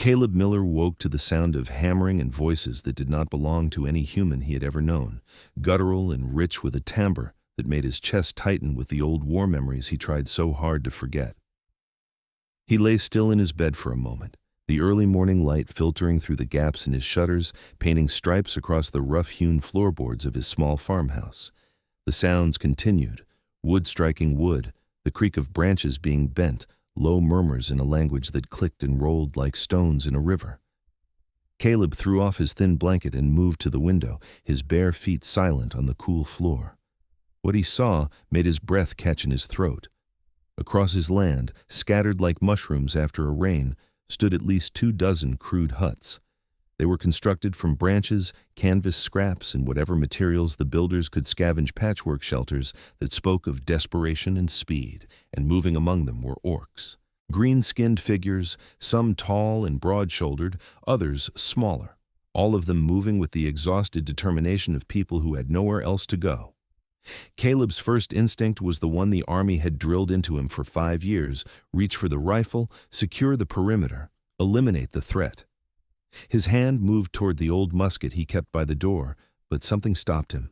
Kaleb Miller woke to the sound of hammering and voices that did not belong to any human he had ever known, guttural and rich with a timbre that made his chest tighten with the old war memories he tried so hard to forget. He lay still in his bed for a moment, the early morning light filtering through the gaps in his shutters, painting stripes across the rough-hewn floorboards of his small farmhouse. The sounds continued, wood striking wood, the creak of branches being bent, low murmurs in a language that clicked and rolled like stones in a river. Kaleb threw off his thin blanket and moved to the window, his bare feet silent on the cool floor. What he saw made his breath catch in his throat. Across his land, scattered like mushrooms after a rain, stood at least 24 crude huts. They were constructed from branches, canvas scraps, and whatever materials the builders could scavenge, patchwork shelters that spoke of desperation and speed, and moving among them were orcs. Green-skinned figures, some tall and broad-shouldered, others smaller, all of them moving with the exhausted determination of people who had nowhere else to go. Kaleb's first instinct was the one the army had drilled into him for 5 years: reach for the rifle, secure the perimeter, eliminate the threat. His hand moved toward the old musket he kept by the door, but something stopped him.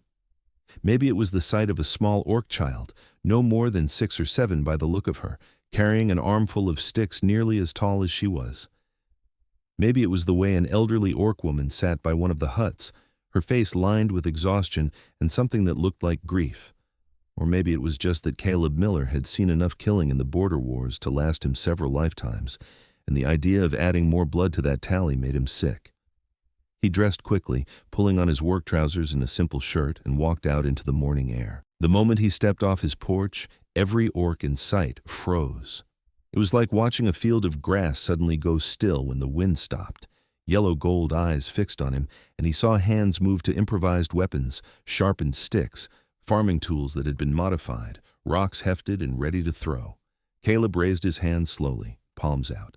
Maybe it was the sight of a small orc child, no more than 6 or 7 by the look of her, carrying an armful of sticks nearly as tall as she was. Maybe it was the way an elderly orc woman sat by one of the huts, her face lined with exhaustion and something that looked like grief. Or maybe it was just that Kaleb Miller had seen enough killing in the border wars to last him several lifetimes, and the idea of adding more blood to that tally made him sick. He dressed quickly, pulling on his work trousers and a simple shirt, and walked out into the morning air. The moment he stepped off his porch, every orc in sight froze. It was like watching a field of grass suddenly go still when the wind stopped. Yellow-gold eyes fixed on him, and he saw hands move to improvised weapons, sharpened sticks, farming tools that had been modified, rocks hefted and ready to throw. Kaleb raised his hands slowly, palms out.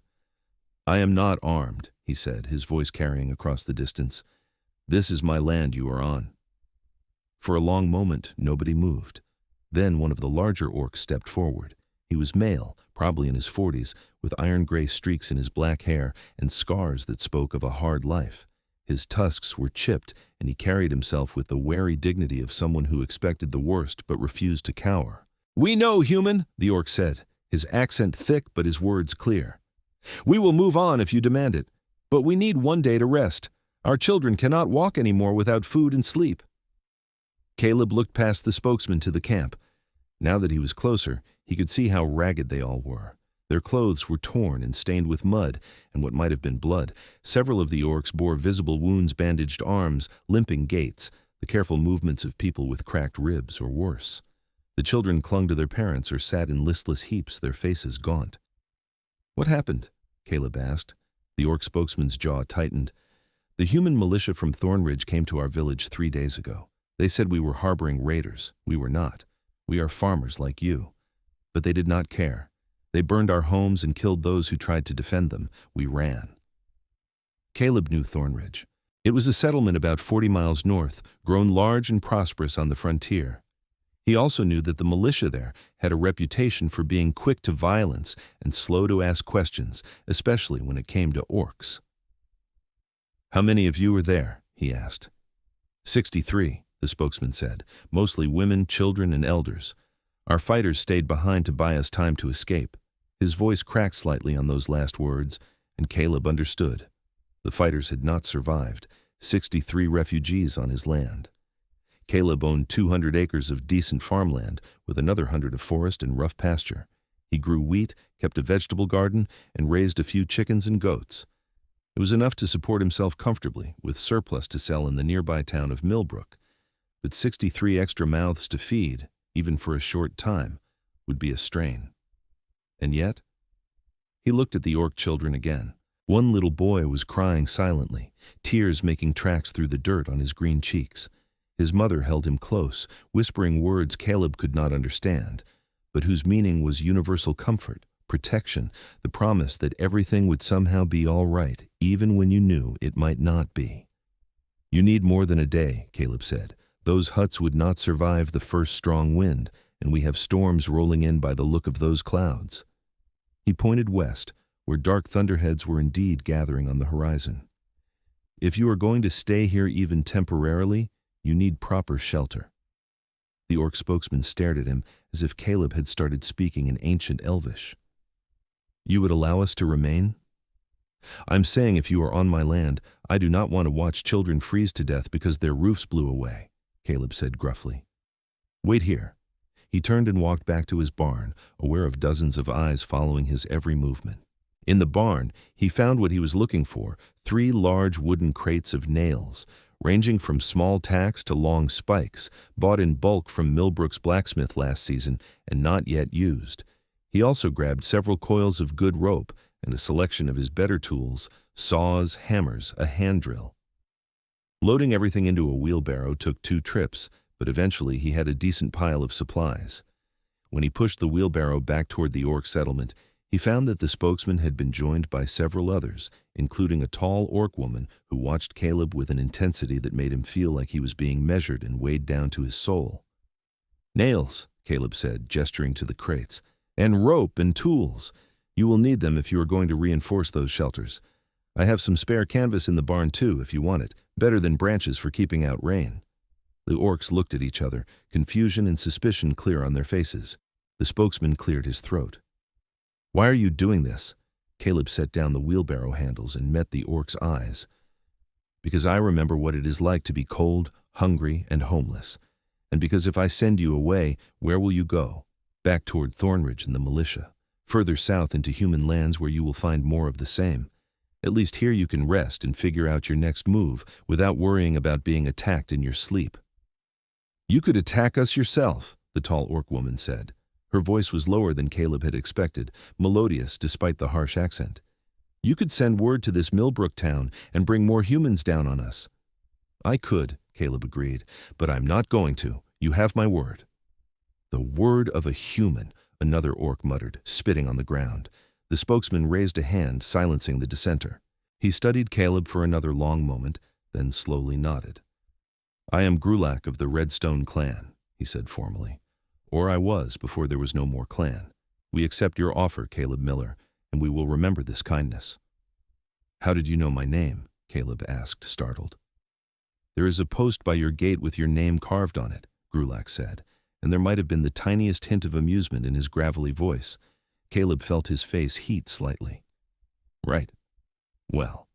"I am not armed," he said, his voice carrying across the distance. "This is my land you are on." For a long moment, nobody moved. Then one of the larger orcs stepped forward. He was male, probably in his 40s, with iron-gray streaks in his black hair and scars that spoke of a hard life. His tusks were chipped, and he carried himself with the wary dignity of someone who expected the worst but refused to cower. "We know, human," the orc said, his accent thick but his words clear. "We will move on if you demand it, but we need one day to rest. Our children cannot walk anymore without food and sleep." Kaleb looked past the spokesman to the camp. Now that he was closer, he could see how ragged they all were. Their clothes were torn and stained with mud and what might have been blood. Several of the orcs bore visible wounds, bandaged arms, limping gaits, the careful movements of people with cracked ribs or worse. The children clung to their parents or sat in listless heaps, their faces gaunt. "What happened?" Kaleb asked. The orc spokesman's jaw tightened. "The human militia from Thornridge came to our village 3 days ago. They said we were harboring raiders. We were not. We are farmers like you. But they did not care. They burned our homes and killed those who tried to defend them. We ran." Kaleb knew Thornridge. It was a settlement about 40 miles north, grown large and prosperous on the frontier. He also knew that the militia there had a reputation for being quick to violence and slow to ask questions, especially when it came to orcs. "How many of you were there?" he asked. 63, the spokesman said, "mostly women, children, and elders. Our fighters stayed behind to buy us time to escape." His voice cracked slightly on those last words, and Kaleb understood. The fighters had not survived. 63 refugees on his land. Kaleb owned 200 acres of decent farmland, with another 100 of forest and rough pasture. He grew wheat, kept a vegetable garden, and raised a few chickens and goats. It was enough to support himself comfortably, with surplus to sell in the nearby town of Millbrook. But 63 extra mouths to feed, even for a short time, would be a strain. And yet, he looked at the orc children again. One little boy was crying silently, tears making tracks through the dirt on his green cheeks. His mother held him close, whispering words Kaleb could not understand, but whose meaning was universal comfort, protection, the promise that everything would somehow be all right, even when you knew it might not be. "You need more than a day," Kaleb said. "Those huts would not survive the first strong wind, and we have storms rolling in by the look of those clouds." He pointed west, where dark thunderheads were indeed gathering on the horizon. If you are going to stay here even temporarily, you need proper shelter. The orc spokesman stared at him as if Kaleb had started speaking in ancient Elvish. You would allow us to remain? I'm saying if you are on my land, I do not want to watch children freeze to death because their roofs blew away, Kaleb said gruffly. Wait here. He turned and walked back to his barn, aware of dozens of eyes following his every movement. In the barn, he found what he was looking for, 3 large wooden crates of nails, ranging from small tacks to long spikes, bought in bulk from Millbrook's blacksmith last season and not yet used. He also grabbed several coils of good rope and a selection of his better tools, saws, hammers, a hand drill. Loading everything into a wheelbarrow took 2 trips, but eventually he had a decent pile of supplies. When he pushed the wheelbarrow back toward the orc settlement, he found that the spokesman had been joined by several others, including a tall orc woman who watched Kaleb with an intensity that made him feel like he was being measured and weighed down to his soul. Nails, Kaleb said, gesturing to the crates, and rope and tools. You will need them if you are going to reinforce those shelters. I have some spare canvas in the barn too, if you want it, better than branches for keeping out rain. The orcs looked at each other, confusion and suspicion clear on their faces. The spokesman cleared his throat. Why are you doing this? Kaleb set down the wheelbarrow handles and met the orc's eyes. Because I remember what it is like to be cold, hungry, and homeless. And because if I send you away, where will you go? Back toward Thornridge and the militia. Further south into human lands where you will find more of the same. At least here you can rest and figure out your next move without worrying about being attacked in your sleep. You could attack us yourself, the tall orc woman said. Her voice was lower than Kaleb had expected, melodious despite the harsh accent. You could send word to this Millbrook town and bring more humans down on us. I could, Kaleb agreed, but I'm not going to. You have my word. The word of a human, another orc muttered, spitting on the ground. The spokesman raised a hand, silencing the dissenter. He studied Kaleb for another long moment, then slowly nodded. I am Grulak of the Redstone clan, he said formally. Or I was before there was no more clan. We accept your offer, Kaleb Miller, and we will remember this kindness. How did you know my name? Kaleb asked, startled. There is a post by your gate with your name carved on it, Grulak said, and there might have been the tiniest hint of amusement in his gravelly voice. Kaleb felt his face heat slightly. Right. Well,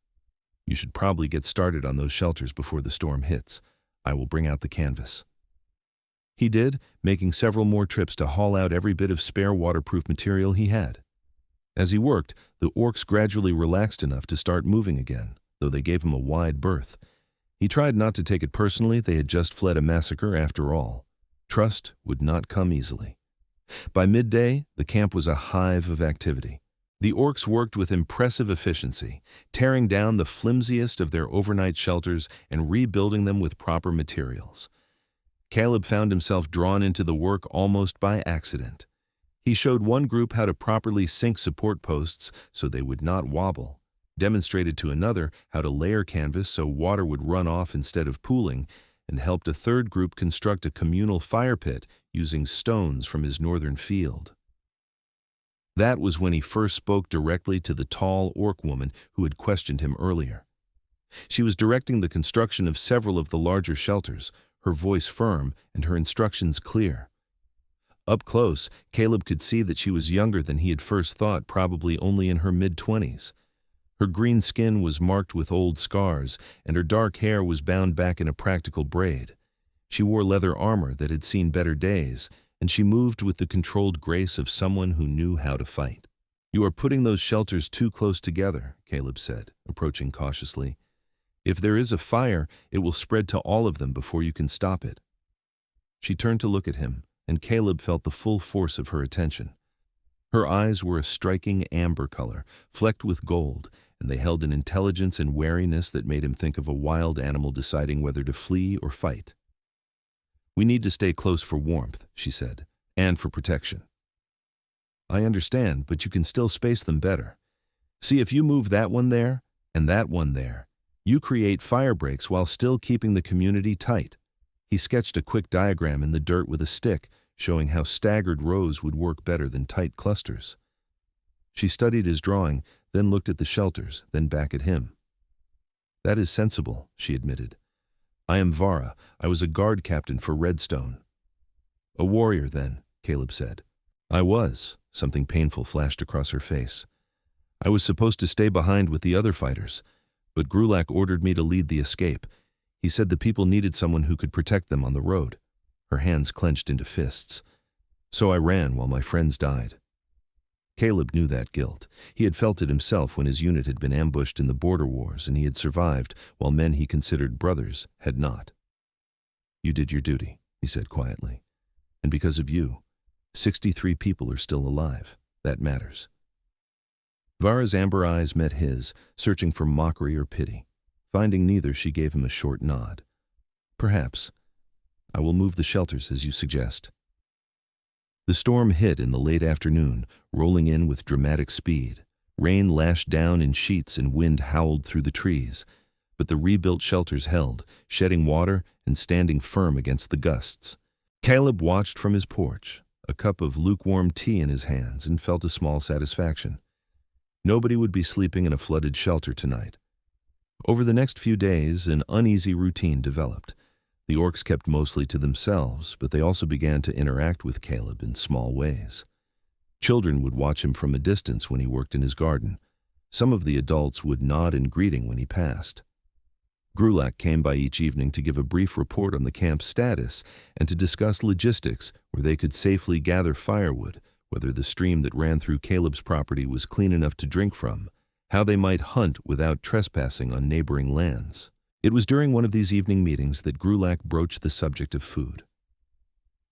you should probably get started on those shelters before the storm hits. I will bring out the canvas. He did, making several more trips to haul out every bit of spare waterproof material he had. As he worked, the orcs gradually relaxed enough to start moving again, though they gave him a wide berth. He tried not to take it personally, they had just fled a massacre after all. Trust would not come easily. By midday, the camp was a hive of activity. The orcs worked with impressive efficiency, tearing down the flimsiest of their overnight shelters and rebuilding them with proper materials. Kaleb found himself drawn into the work almost by accident. He showed one group how to properly sink support posts so they would not wobble, demonstrated to another how to layer canvas so water would run off instead of pooling, and helped a third group construct a communal fire pit using stones from his northern field. That was when he first spoke directly to the tall orc woman who had questioned him earlier. She was directing the construction of several of the larger shelters, her voice firm and her instructions clear. Up close, Kaleb could see that she was younger than he had first thought, probably only in her mid-20s. Her green skin was marked with old scars, and her dark hair was bound back in a practical braid. She wore leather armor that had seen better days, and she moved with the controlled grace of someone who knew how to fight. You are putting those shelters too close together, Kaleb said, approaching cautiously. If there is a fire, it will spread to all of them before you can stop it. She turned to look at him, and Kaleb felt the full force of her attention. Her eyes were a striking amber color, flecked with gold, and they held an intelligence and wariness that made him think of a wild animal deciding whether to flee or fight. We need to stay close for warmth, she said, and for protection. I understand, but you can still space them better. See, if you move that one there, and that one there, you create fire breaks while still keeping the community tight. He sketched a quick diagram in the dirt with a stick, showing how staggered rows would work better than tight clusters. She studied his drawing, then looked at the shelters, then back at him. "That is sensible," she admitted. "I am Vara. I was a guard captain for Redstone." "A warrior, then," Kaleb said. "I was." Something painful flashed across her face. "I was supposed to stay behind with the other fighters, but Grulak ordered me to lead the escape. He said the people needed someone who could protect them on the road." Her hands clenched into fists. "So I ran while my friends died." Kaleb knew that guilt. He had felt it himself when his unit had been ambushed in the border wars and he had survived while men he considered brothers had not. "You did your duty," he said quietly. "And because of you, 63 people are still alive. That matters." Vara's amber eyes met his, searching for mockery or pity. Finding neither, she gave him a short nod. "Perhaps. I will move the shelters as you suggest." The storm hit in the late afternoon, rolling in with dramatic speed. Rain lashed down in sheets and wind howled through the trees, but the rebuilt shelters held, shedding water and standing firm against the gusts. Kaleb watched from his porch, a cup of lukewarm tea in his hands, and felt a small satisfaction. Nobody would be sleeping in a flooded shelter tonight. Over the next few days, an uneasy routine developed. The orcs kept mostly to themselves, but they also began to interact with Kaleb in small ways. Children would watch him from a distance when he worked in his garden. Some of the adults would nod in greeting when he passed. Grulak came by each evening to give a brief report on the camp's status and to discuss logistics where they could safely gather firewood, whether the stream that ran through Kaleb's property was clean enough to drink from, how they might hunt without trespassing on neighboring lands. It was during one of these evening meetings that Grulak broached the subject of food.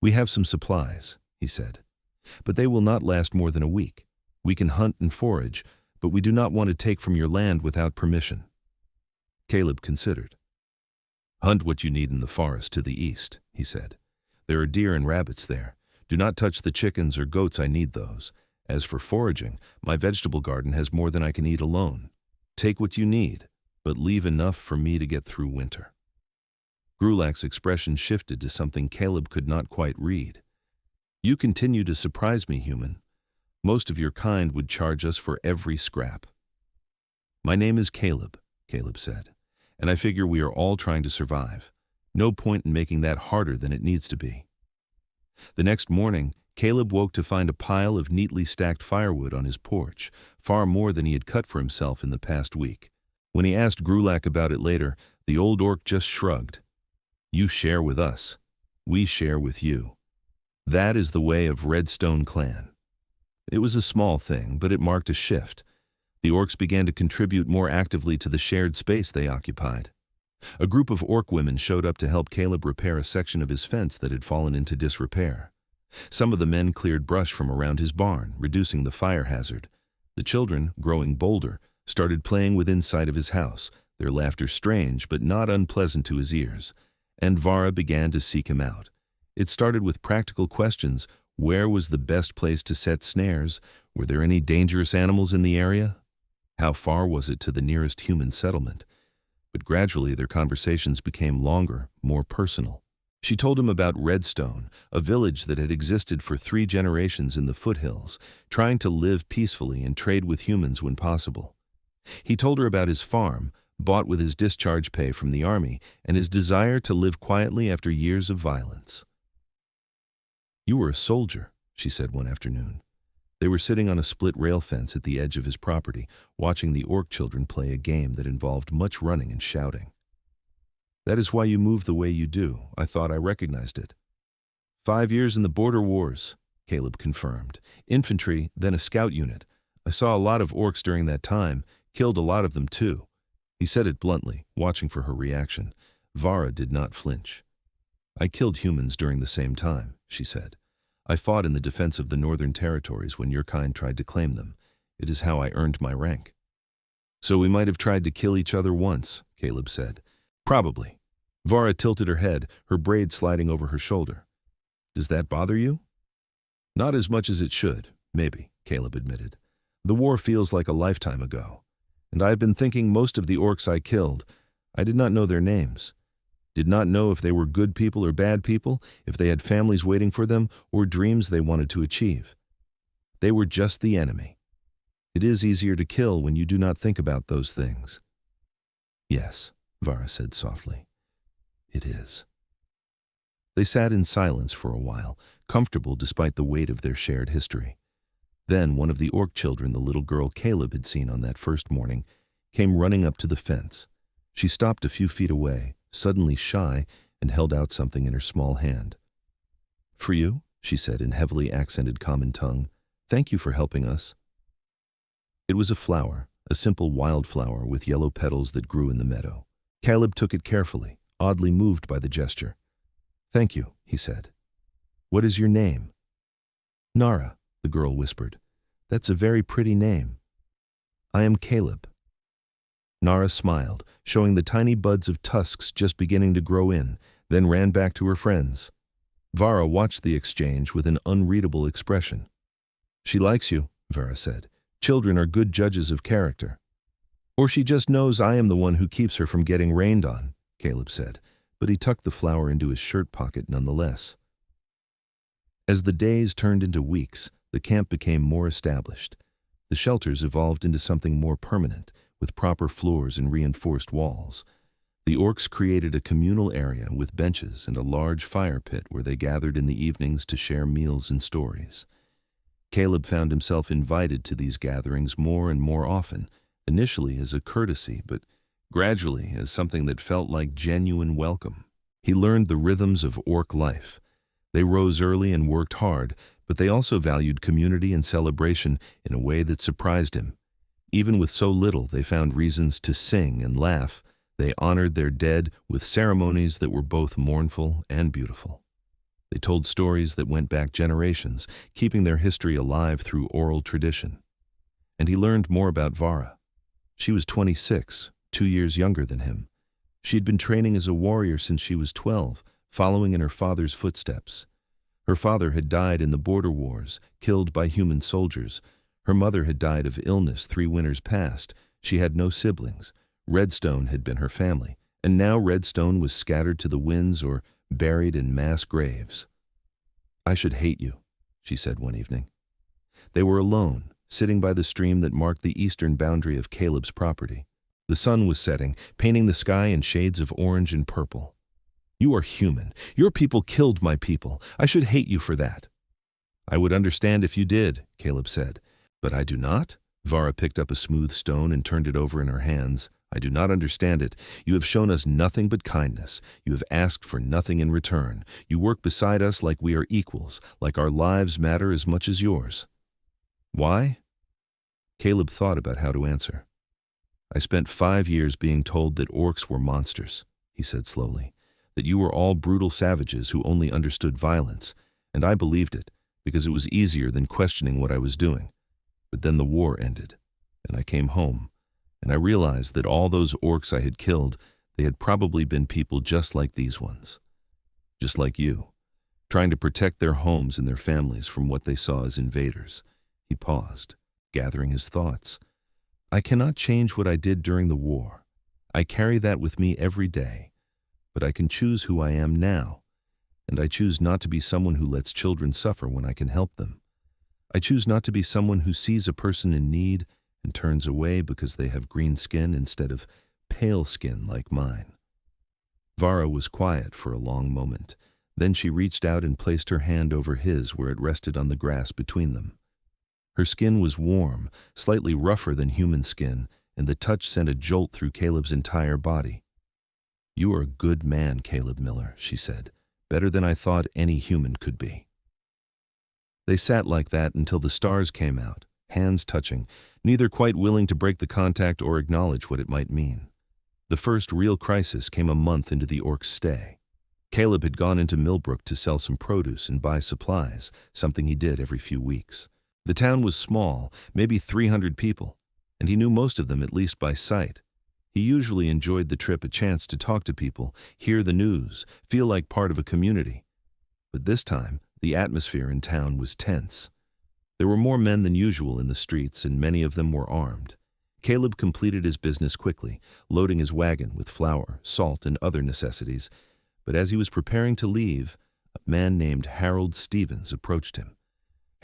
"We have some supplies," he said, "but they will not last more than a week. We can hunt and forage, but we do not want to take from your land without permission." Kaleb considered. "Hunt what you need in the forest to the east," he said. "There are deer and rabbits there. Do not touch the chickens or goats. I need those. As for foraging, my vegetable garden has more than I can eat alone. Take what you need, but leave enough for me to get through winter." Grulak's expression shifted to something Kaleb could not quite read. "You continue to surprise me, human. Most of your kind would charge us for every scrap." "My name is Kaleb," Kaleb said, "and I figure we are all trying to survive. No point in making that harder than it needs to be." The next morning, Kaleb woke to find a pile of neatly stacked firewood on his porch, far more than he had cut for himself in the past week. When he asked Grulak about it later, the old orc just shrugged. "You share with us. We share with you. That is the way of Redstone clan." It was a small thing, but it marked a shift. The orcs began to contribute more actively to the shared space they occupied. A group of orc women showed up to help Kaleb repair a section of his fence that had fallen into disrepair. Some of the men cleared brush from around his barn, reducing the fire hazard. The children, growing bolder, started playing within sight of his house, their laughter strange but not unpleasant to his ears. And Vara began to seek him out. It started with practical questions. Where was the best place to set snares? Were there any dangerous animals in the area? How far was it to the nearest human settlement? But gradually their conversations became longer, more personal. She told him about Redstone, a village that had existed for 3 generations in the foothills, trying to live peacefully and trade with humans when possible. He told her about his farm, bought with his discharge pay from the army, and his desire to live quietly after years of violence. "You were a soldier," she said one afternoon. They were sitting on a split rail fence at the edge of his property, watching the orc children play a game that involved much running and shouting. "That is why you move the way you do. I thought I recognized it." 5 years in the border wars, Kaleb confirmed. "Infantry, then a scout unit. I saw a lot of orcs during that time, killed a lot of them too." He said it bluntly, watching for her reaction. Vara did not flinch. "I killed humans during the same time," she said. "I fought in the defense of the Northern Territories when your kind tried to claim them. It is how I earned my rank." "So we might have tried to kill each other once," Kaleb said. "Probably." Vara tilted her head, her braid sliding over her shoulder. "Does that bother you?" "Not as much as it should, maybe," Kaleb admitted. "The war feels like a lifetime ago. And I have been thinking most of the orcs I killed, I did not know their names. Did not know if they were good people or bad people, if they had families waiting for them, or dreams they wanted to achieve. They were just the enemy." It is easier to kill when you do not think about those things. Yes, Vara said softly. It is. They sat in silence for a while, comfortable despite the weight of their shared history. Then one of the orc children the little girl Kaleb had seen on that first morning came running up to the fence. She stopped a few feet away, suddenly shy, and held out something in her small hand. For you, she said in heavily accented common tongue. Thank you for helping us. It was a flower, a simple wildflower with yellow petals that grew in the meadow. Kaleb took it carefully, oddly moved by the gesture. Thank you, he said. What is your name? Nara, the girl whispered. That's a very pretty name. I am Kaleb. Nara smiled, showing the tiny buds of tusks just beginning to grow in, then ran back to her friends. Vara watched the exchange with an unreadable expression. She likes you, Vara said. Children are good judges of character. Or she just knows I am the one who keeps her from getting rained on, Kaleb said, but he tucked the flower into his shirt pocket nonetheless. As the days turned into weeks, the camp became more established. The shelters evolved into something more permanent, with proper floors and reinforced walls. The orcs created a communal area with benches and a large fire pit where they gathered in the evenings to share meals and stories. Kaleb found himself invited to these gatherings more and more often, initially as a courtesy, but gradually as something that felt like genuine welcome. He learned the rhythms of orc life. They rose early and worked hard, but they also valued community and celebration in a way that surprised him. Even with so little, they found reasons to sing and laugh. They honored their dead with ceremonies that were both mournful and beautiful. They told stories that went back generations, keeping their history alive through oral tradition. And he learned more about Vara. She was 26, 2 years younger than him. She'd been training as a warrior since she was 12, following in her father's footsteps. Her father had died in the border wars, killed by human soldiers. Her mother had died of illness 3 winters past. She had no siblings. Redstone had been her family, and now Redstone was scattered to the winds or buried in mass graves. I should hate you, she said one evening. They were alone, sitting by the stream that marked the eastern boundary of Kaleb's property. The sun was setting, painting the sky in shades of orange and purple. You are human. Your people killed my people. I should hate you for that. I would understand if you did, Kaleb said. But I do not. Vara picked up a smooth stone and turned it over in her hands. I do not understand it. You have shown us nothing but kindness. You have asked for nothing in return. You work beside us like we are equals, like our lives matter as much as yours. Why? Kaleb thought about how to answer. I spent 5 years being told that orcs were monsters, he said slowly, that you were all brutal savages who only understood violence, and I believed it, because it was easier than questioning what I was doing. But then the war ended, and I came home. And I realized that all those orcs I had killed, they had probably been people just like these ones. Just like you, trying to protect their homes and their families from what they saw as invaders. He paused, gathering his thoughts. I cannot change what I did during the war. I carry that with me every day. But I can choose who I am now. And I choose not to be someone who lets children suffer when I can help them. I choose not to be someone who sees a person in need and turns away because they have green skin instead of pale skin like mine. Vara was quiet for a long moment. Then she reached out and placed her hand over his where it rested on the grass between them. Her skin was warm, slightly rougher than human skin, and the touch sent a jolt through Kaleb's entire body. You are a good man, Kaleb Miller, she said, better than I thought any human could be. They sat like that until the stars came out, hands touching, neither quite willing to break the contact or acknowledge what it might mean. The first real crisis came a month into the orcs' stay. Kaleb had gone into Millbrook to sell some produce and buy supplies, something he did every few weeks. The town was small, maybe 300 people, and he knew most of them at least by sight. He usually enjoyed the trip a chance to talk to people, hear the news, feel like part of a community. But this time, the atmosphere in town was tense. There were more men than usual in the streets, and many of them were armed. Kaleb completed his business quickly, loading his wagon with flour, salt, and other necessities. But as he was preparing to leave, a man named Harold Stevens approached him.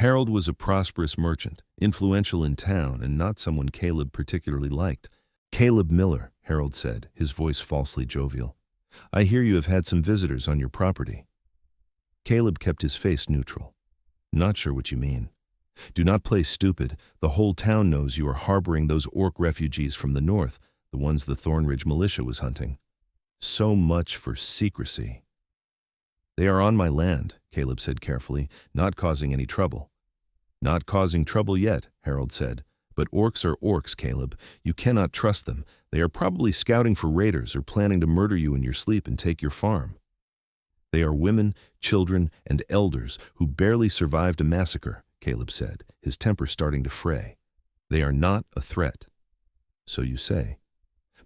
Harold was a prosperous merchant, influential in town, and not someone Kaleb particularly liked. "Kaleb Miller," Harold said, his voice falsely jovial. "I hear you have had some visitors on your property." Kaleb kept his face neutral. "Not sure what you mean. Do not play stupid. The whole town knows you are harboring those orc refugees from the north, the ones the Thornridge militia was hunting. So much for secrecy." "They are on my land," Kaleb said carefully, "not causing any trouble." "Not causing trouble yet," Harold said. "But orcs are orcs, Kaleb. You cannot trust them. They are probably scouting for raiders or planning to murder you in your sleep and take your farm. They are women, children, and elders who barely survived a massacre," Kaleb said, his temper starting to fray. "They are not a threat." "So you say.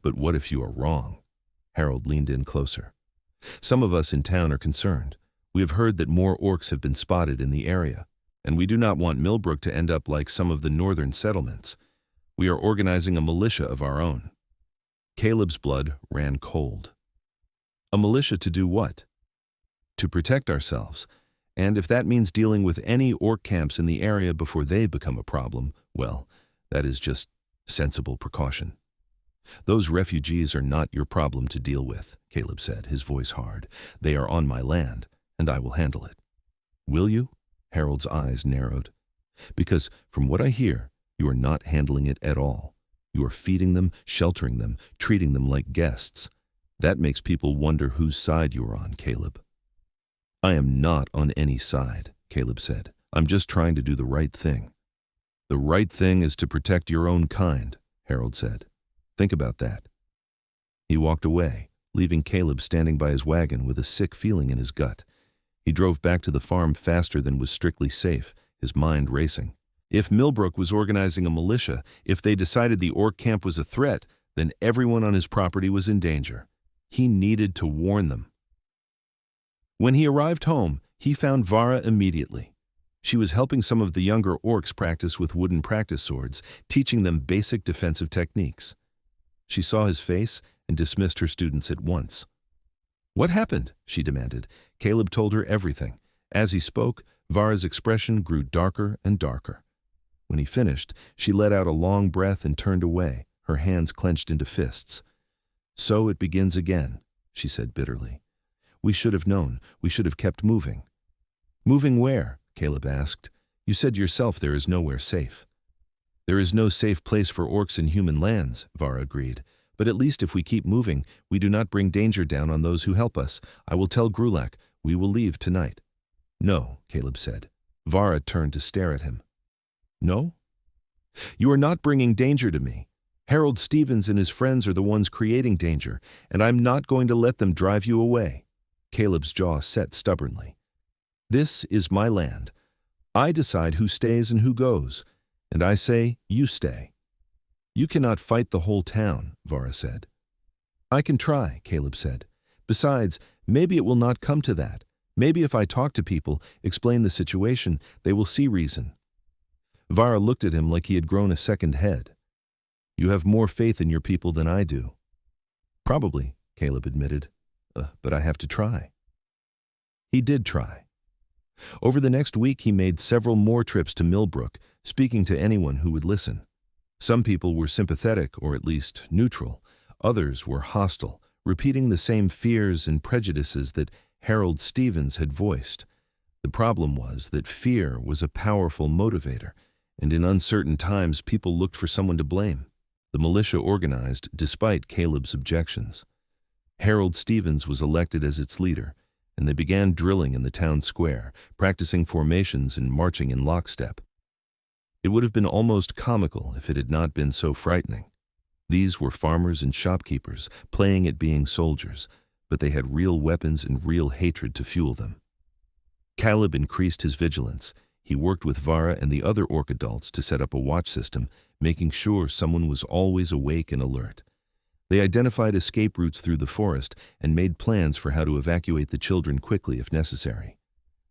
But what if you are wrong?" Harold leaned in closer. "Some of us in town are concerned. We have heard that more orcs have been spotted in the area, and we do not want Millbrook to end up like some of the northern settlements. We are organizing a militia of our own." Kaleb's blood ran cold. "A militia to do what?" "To protect ourselves. And if that means dealing with any orc camps in the area before they become a problem, well, that is just sensible precaution." "Those refugees are not your problem to deal with," Kaleb said, his voice hard. "They are on my land, and I will handle it." "Will you?" Harold's eyes narrowed. "Because, from what I hear, you are not handling it at all. You are feeding them, sheltering them, treating them like guests. That makes people wonder whose side you are on, Kaleb." "I am not on any side," Kaleb said. "I'm just trying to do the right thing." "The right thing is to protect your own kind," Harold said. "Think about that." He walked away, leaving Kaleb standing by his wagon with a sick feeling in his gut. He drove back to the farm faster than was strictly safe, his mind racing. If Millbrook was organizing a militia, if they decided the orc camp was a threat, then everyone on his property was in danger. He needed to warn them. When he arrived home, he found Vara immediately. She was helping some of the younger orcs practice with wooden practice swords, teaching them basic defensive techniques. She saw his face and dismissed her students at once. "What happened?" she demanded. Kaleb told her everything. As he spoke, Vara's expression grew darker and darker. When he finished, she let out a long breath and turned away, her hands clenched into fists. "So it begins again," she said bitterly. "We should have known. We should have kept moving." "Moving where?" Kaleb asked. "You said yourself there is nowhere safe." "There is no safe place for orcs in human lands," Vara agreed. "But at least if we keep moving, we do not bring danger down on those who help us. I will tell Grulak. We will leave tonight." "No," Kaleb said. Vara turned to stare at him. "No? You are not bringing danger to me. Harold Stevens and his friends are the ones creating danger, and I'm not going to let them drive you away." Kaleb's jaw set stubbornly. "This is my land. I decide who stays and who goes, and I say you stay." "You cannot fight the whole town," Vara said. "I can try," Kaleb said. "Besides, maybe it will not come to that. Maybe if I talk to people, explain the situation, they will see reason." Vara looked at him like he had grown a second head. "You have more faith in your people than I do." "Probably," Kaleb admitted. But I have to try." He did try. Over the next week, he made several more trips to Millbrook, speaking to anyone who would listen. Some people were sympathetic, or at least neutral. Others were hostile, repeating the same fears and prejudices that Harold Stevens had voiced. The problem was that fear was a powerful motivator, and in uncertain times people looked for someone to blame. The militia organized despite Kaleb's objections. Harold Stevens was elected as its leader, and they began drilling in the town square, practicing formations and marching in lockstep. It would have been almost comical if it had not been so frightening. These were farmers and shopkeepers, playing at being soldiers, but they had real weapons and real hatred to fuel them. Kaleb increased his vigilance. He worked with Vara and the other orc adults to set up a watch system, making sure someone was always awake and alert. They identified escape routes through the forest and made plans for how to evacuate the children quickly if necessary.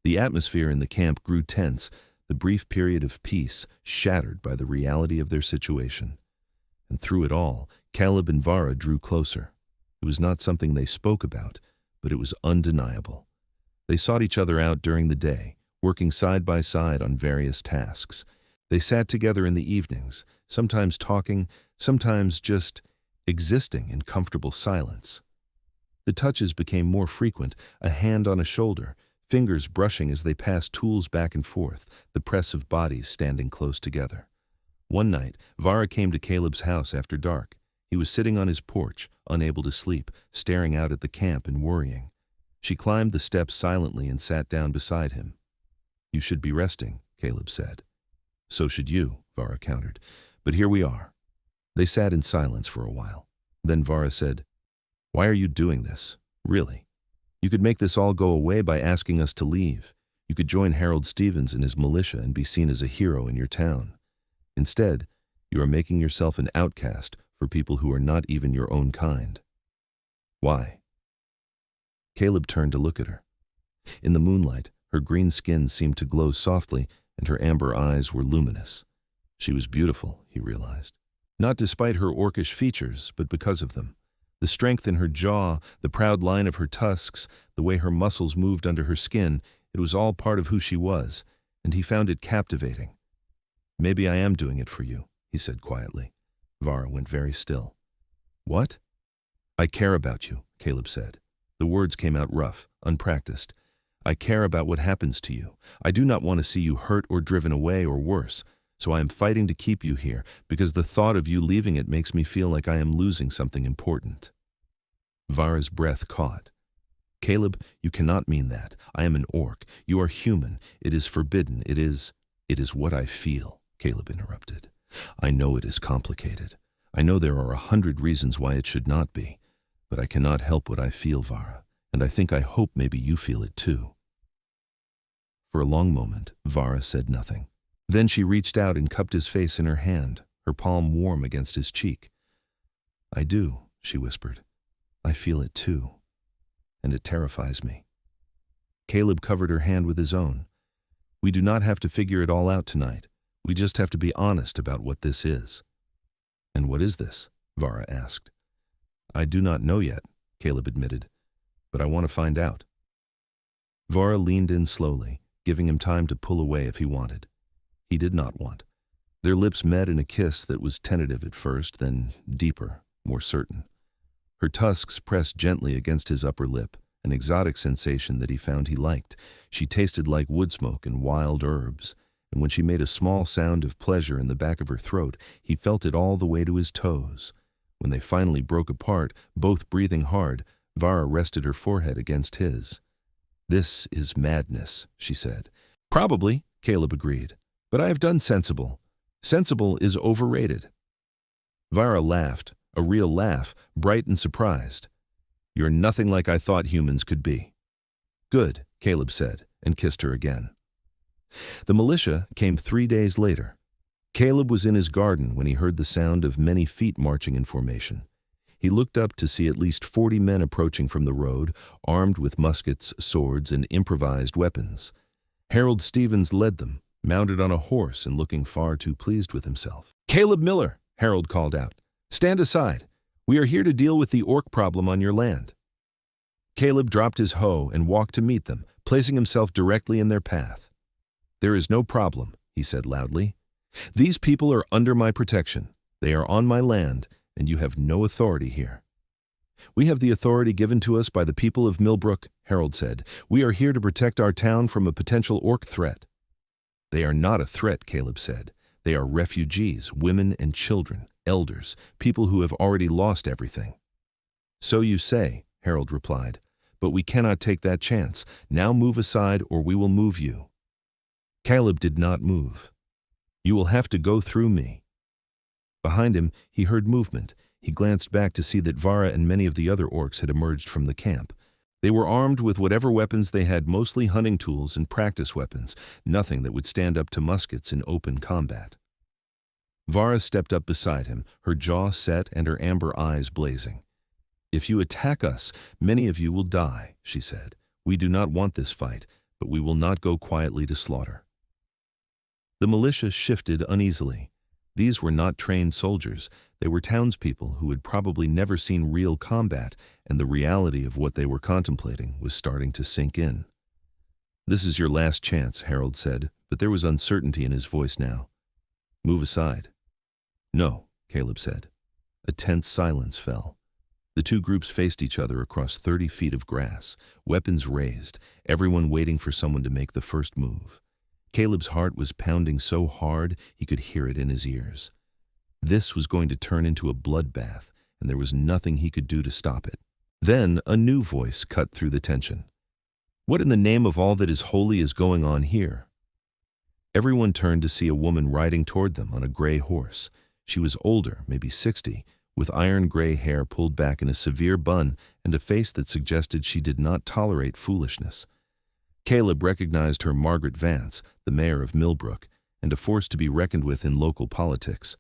The atmosphere in the camp grew tense, the brief period of peace shattered by the reality of their situation. And through it all, Kaleb and Vara drew closer. It was not something they spoke about, but it was undeniable. They sought each other out during the day, working side by side on various tasks. They sat together in the evenings, sometimes talking, sometimes just existing in comfortable silence. The touches became more frequent, a hand on a shoulder, fingers brushing as they passed tools back and forth, the press of bodies standing close together. One night, Vara came to Kaleb's house after dark. He was sitting on his porch, unable to sleep, staring out at the camp and worrying. She climbed the steps silently and sat down beside him. "You should be resting," Kaleb said. "So should you," Vara countered. "But here we are." They sat in silence for a while. Then Vara said, "Why are you doing this? Really? You could make this all go away by asking us to leave. You could join Harold Stevens and his militia and be seen as a hero in your town. Instead, you are making yourself an outcast for people who are not even your own kind. Why?" Kaleb turned to look at her. In the moonlight, her green skin seemed to glow softly and her amber eyes were luminous. She was beautiful, he realized. Not despite her orcish features, but because of them. The strength in her jaw, the proud line of her tusks, the way her muscles moved under her skin, it was all part of who she was, and he found it captivating. "Maybe I am doing it for you," he said quietly. Vara went very still. "What?" "I care about you," Kaleb said. The words came out rough, unpracticed. "I care about what happens to you. I do not want to see you hurt or driven away or worse, so I am fighting to keep you here because the thought of you leaving it makes me feel like I am losing something important." Vara's breath caught. "Kaleb, you cannot mean that. I am an orc. You are human. It is forbidden. It is what I feel," Kaleb interrupted. "I know it is complicated. I know there are 100 reasons why it should not be. But I cannot help what I feel, Vara, and I hope maybe you feel it too." For a long moment, Vara said nothing. Then she reached out and cupped his face in her hand, her palm warm against his cheek. "I do," she whispered. "I feel it too. And it terrifies me." Kaleb covered her hand with his own. "We do not have to figure it all out tonight. We just have to be honest about what this is." "And what is this?" Vara asked. "I do not know yet," Kaleb admitted, "but I want to find out." Vara leaned in slowly, giving him time to pull away if he wanted. He did not want. Their lips met in a kiss that was tentative at first, then deeper, more certain. Her tusks pressed gently against his upper lip, an exotic sensation that he found he liked. She tasted like wood smoke and wild herbs, and when she made a small sound of pleasure in the back of her throat, he felt it all the way to his toes. When they finally broke apart, both breathing hard, Vara rested her forehead against his. "This is madness," she said. "Probably," Kaleb agreed, "but I have done sensible. Sensible is overrated." Vara laughed, a real laugh, bright and surprised. "You're nothing like I thought humans could be." "Good," Kaleb said, and kissed her again. The militia came 3 days later. Kaleb was in his garden when he heard the sound of many feet marching in formation. He looked up to see at least 40 men approaching from the road, armed with muskets, swords, and improvised weapons. Harold Stevens led them, mounted on a horse and looking far too pleased with himself. "Kaleb Miller," Harold called out. "Stand aside. We are here to deal with the orc problem on your land." Kaleb dropped his hoe and walked to meet them, placing himself directly in their path. "There is no problem," he said loudly. "These people are under my protection. They are on my land, and you have no authority here." "We have the authority given to us by the people of Millbrook," Harold said. "We are here to protect our town from a potential orc threat." "They are not a threat," Kaleb said. "They are refugees, women and children, elders, people who have already lost everything." "So you say," Harold replied, "but we cannot take that chance. Now move aside or we will move you." Kaleb did not move. "You will have to go through me." Behind him, he heard movement. He glanced back to see that Vara and many of the other orcs had emerged from the camp. They were armed with whatever weapons they had, mostly hunting tools and practice weapons, nothing that would stand up to muskets in open combat. Vara stepped up beside him, her jaw set and her amber eyes blazing. "If you attack us, many of you will die," she said. "We do not want this fight, but we will not go quietly to slaughter." The militia shifted uneasily. These were not trained soldiers. They were townspeople who had probably never seen real combat, and the reality of what they were contemplating was starting to sink in. This is your last chance, Harold said, but there was uncertainty in his voice now. Move aside. No, Kaleb said. A tense silence fell. The two groups faced each other across 30 feet of grass, weapons raised, everyone waiting for someone to make the first move. Kaleb's heart was pounding so hard he could hear it in his ears. This was going to turn into a bloodbath, and there was nothing he could do to stop it. Then a new voice cut through the tension. What in the name of all that is holy is going on here? Everyone turned to see a woman riding toward them on a gray horse. She was older, maybe 60, with iron gray hair pulled back in a severe bun and a face that suggested she did not tolerate foolishness. Kaleb recognized her Margaret Vance, the mayor of Millbrook, and a force to be reckoned with in local politics.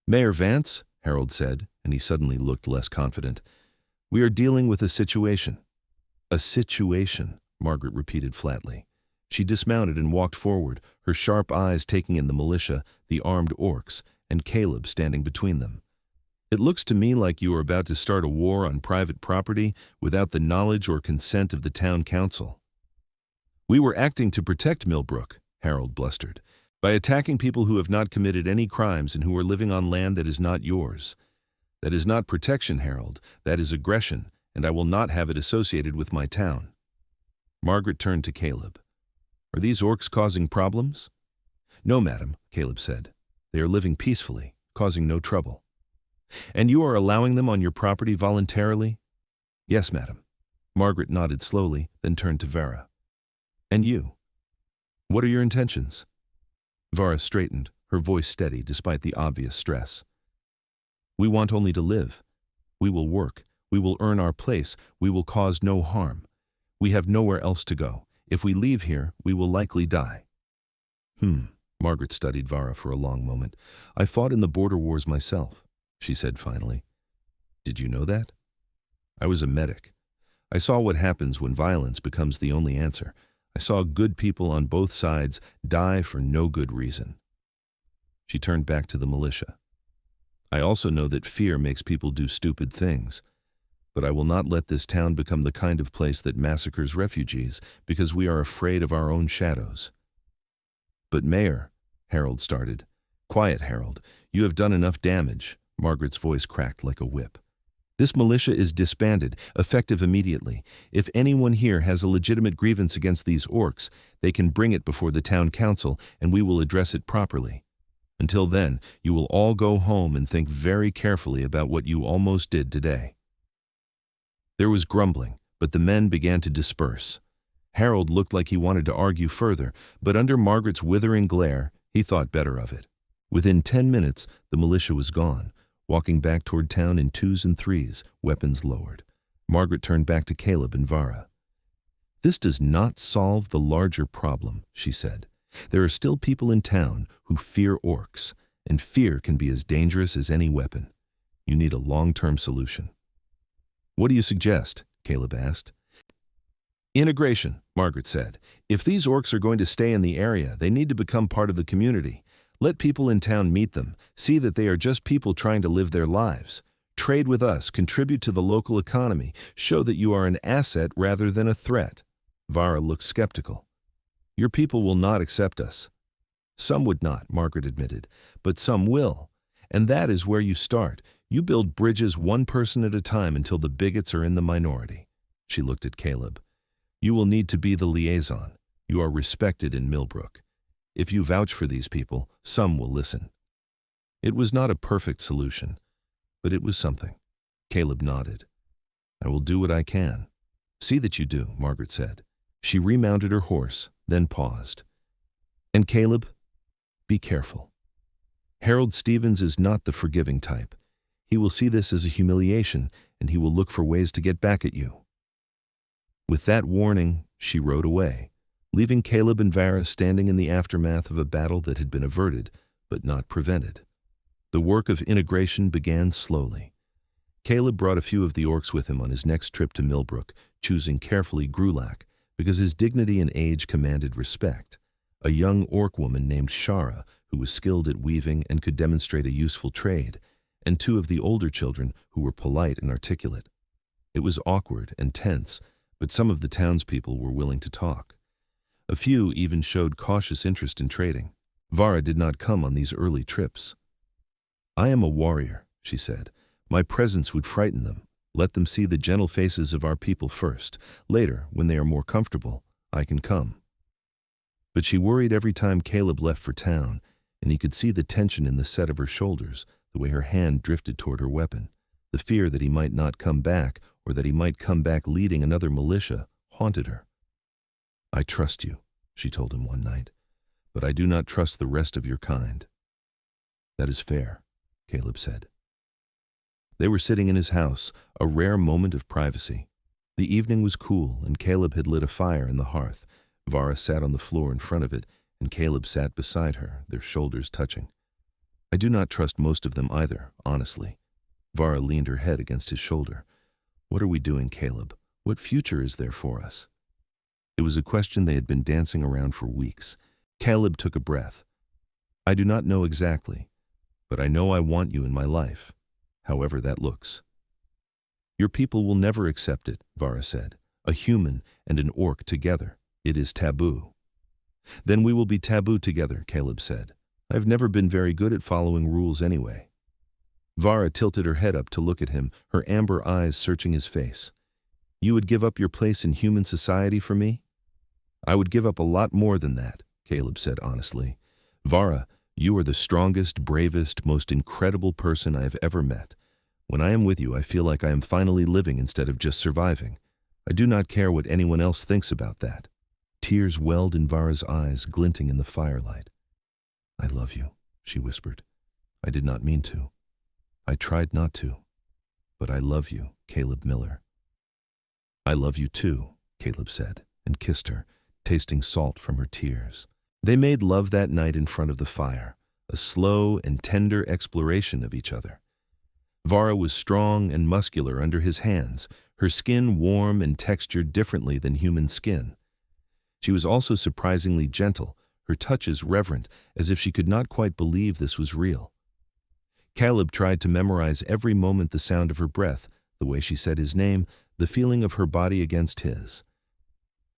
Mayor Vance, Harold said, and he suddenly looked less confident. We are dealing with a situation. A situation, Margaret repeated flatly. She dismounted and walked forward, her sharp eyes taking in the militia, the armed orcs, and Kaleb standing between them. It looks to me like you are about to start a war on private property without the knowledge or consent of the town council. We were acting to protect Millbrook, Harold blustered, by attacking people who have not committed any crimes and who are living on land that is not yours. That is not protection, Harold. That is aggression, and I will not have it associated with my town. Margaret turned to Kaleb. Are these orcs causing problems? No, madam, Kaleb said. They are living peacefully, causing no trouble. And you are allowing them on your property voluntarily? Yes, madam. Margaret nodded slowly, then turned to Vara. And you? What are your intentions? Vara straightened, her voice steady despite the obvious stress. We want only to live. We will work. We will earn our place. We will cause no harm. We have nowhere else to go. If we leave here, we will likely die. Margaret studied Vara for a long moment. I fought in the border wars myself, she said finally. Did you know that? I was a medic. I saw what happens when violence becomes the only answer. I saw good people on both sides die for no good reason. She turned back to the militia. I also know that fear makes people do stupid things. But I will not let this town become the kind of place that massacres refugees because we are afraid of our own shadows. But Mayor, Harold started. Quiet, Harold. You have done enough damage. Margaret's voice cracked like a whip. This militia is disbanded, effective immediately. If anyone here has a legitimate grievance against these orcs, they can bring it before the town council and we will address it properly. Until then, you will all go home and think very carefully about what you almost did today. There was grumbling, but the men began to disperse. Harold looked like he wanted to argue further, but under Margaret's withering glare, he thought better of it. Within 10 minutes, the militia was gone, walking back toward town in 2s and 3s, weapons lowered. Margaret turned back to Kaleb and Vara. This does not solve the larger problem, she said. There are still people in town who fear orcs, and fear can be as dangerous as any weapon. You need a long-term solution. What do you suggest? Kaleb asked. Integration, Margaret said. If these orcs are going to stay in the area, they need to become part of the community. Let people in town meet them, see that they are just people trying to live their lives. Trade with us, contribute to the local economy, show that you are an asset rather than a threat. Vara looked skeptical. Your people will not accept us. Some would not, Margaret admitted, but some will. And that is where you start. You build bridges one person at a time until the bigots are in the minority. She looked at Kaleb. You will need to be the liaison. You are respected in Millbrook. If you vouch for these people, some will listen. It was not a perfect solution, but it was something. Kaleb nodded. I will do what I can. See that you do, Margaret said. She remounted her horse, then paused. And Kaleb, be careful. Harold Stevens is not the forgiving type. He will see this as a humiliation, and he will look for ways to get back at you. With that warning, she rode away, leaving Kaleb and Vara standing in the aftermath of a battle that had been averted, but not prevented. The work of integration began slowly. Kaleb brought a few of the orcs with him on his next trip to Millbrook, choosing carefully Grulak, because his dignity and age commanded respect. A young orc woman named Shara, who was skilled at weaving and could demonstrate a useful trade, and 2 of the older children who were polite and articulate. It was awkward and tense, but some of the townspeople were willing to talk. A few even showed cautious interest in trading. Vara did not come on these early trips. "I am a warrior," she said. "My presence would frighten them. Let them see the gentle faces of our people first. Later, when they are more comfortable, I can come." But she worried every time Kaleb left for town, and he could see the tension in the set of her shoulders, the way her hand drifted toward her weapon. The fear that he might not come back, or that he might come back leading another militia, haunted her. "I trust you," she told him one night, "but I do not trust the rest of your kind." "That is fair," Kaleb said. They were sitting in his house, a rare moment of privacy. The evening was cool, and Kaleb had lit a fire in the hearth. Vara sat on the floor in front of it, and Kaleb sat beside her, their shoulders touching. "I do not trust most of them either, honestly." Vara leaned her head against his shoulder. "What are we doing, Kaleb? What future is there for us?" It was a question they had been dancing around for weeks. Kaleb took a breath. "I do not know exactly, but I know I want you in my life, however that looks." "Your people will never accept it," Vara said. "A human and an orc together. It is taboo." "Then we will be taboo together," Kaleb said. "I have never been very good at following rules anyway." Vara tilted her head up to look at him, her amber eyes searching his face. "You would give up your place in human society for me?" "I would give up a lot more than that," Kaleb said honestly. "Vara, you are the strongest, bravest, most incredible person I have ever met. When I am with you, I feel like I am finally living instead of just surviving. I do not care what anyone else thinks about that." Tears welled in Vara's eyes, glinting in the firelight. "I love you," she whispered. "I did not mean to. I tried not to. But I love you, Kaleb Miller." "I love you too," Kaleb said, and kissed her, tasting salt from her tears. They made love that night in front of the fire, a slow and tender exploration of each other. Vara was strong and muscular under his hands, her skin warm and textured differently than human skin. She was also surprisingly gentle, her touches reverent, as if she could not quite believe this was real. Kaleb tried to memorize every moment, the sound of her breath, the way she said his name, the feeling of her body against his.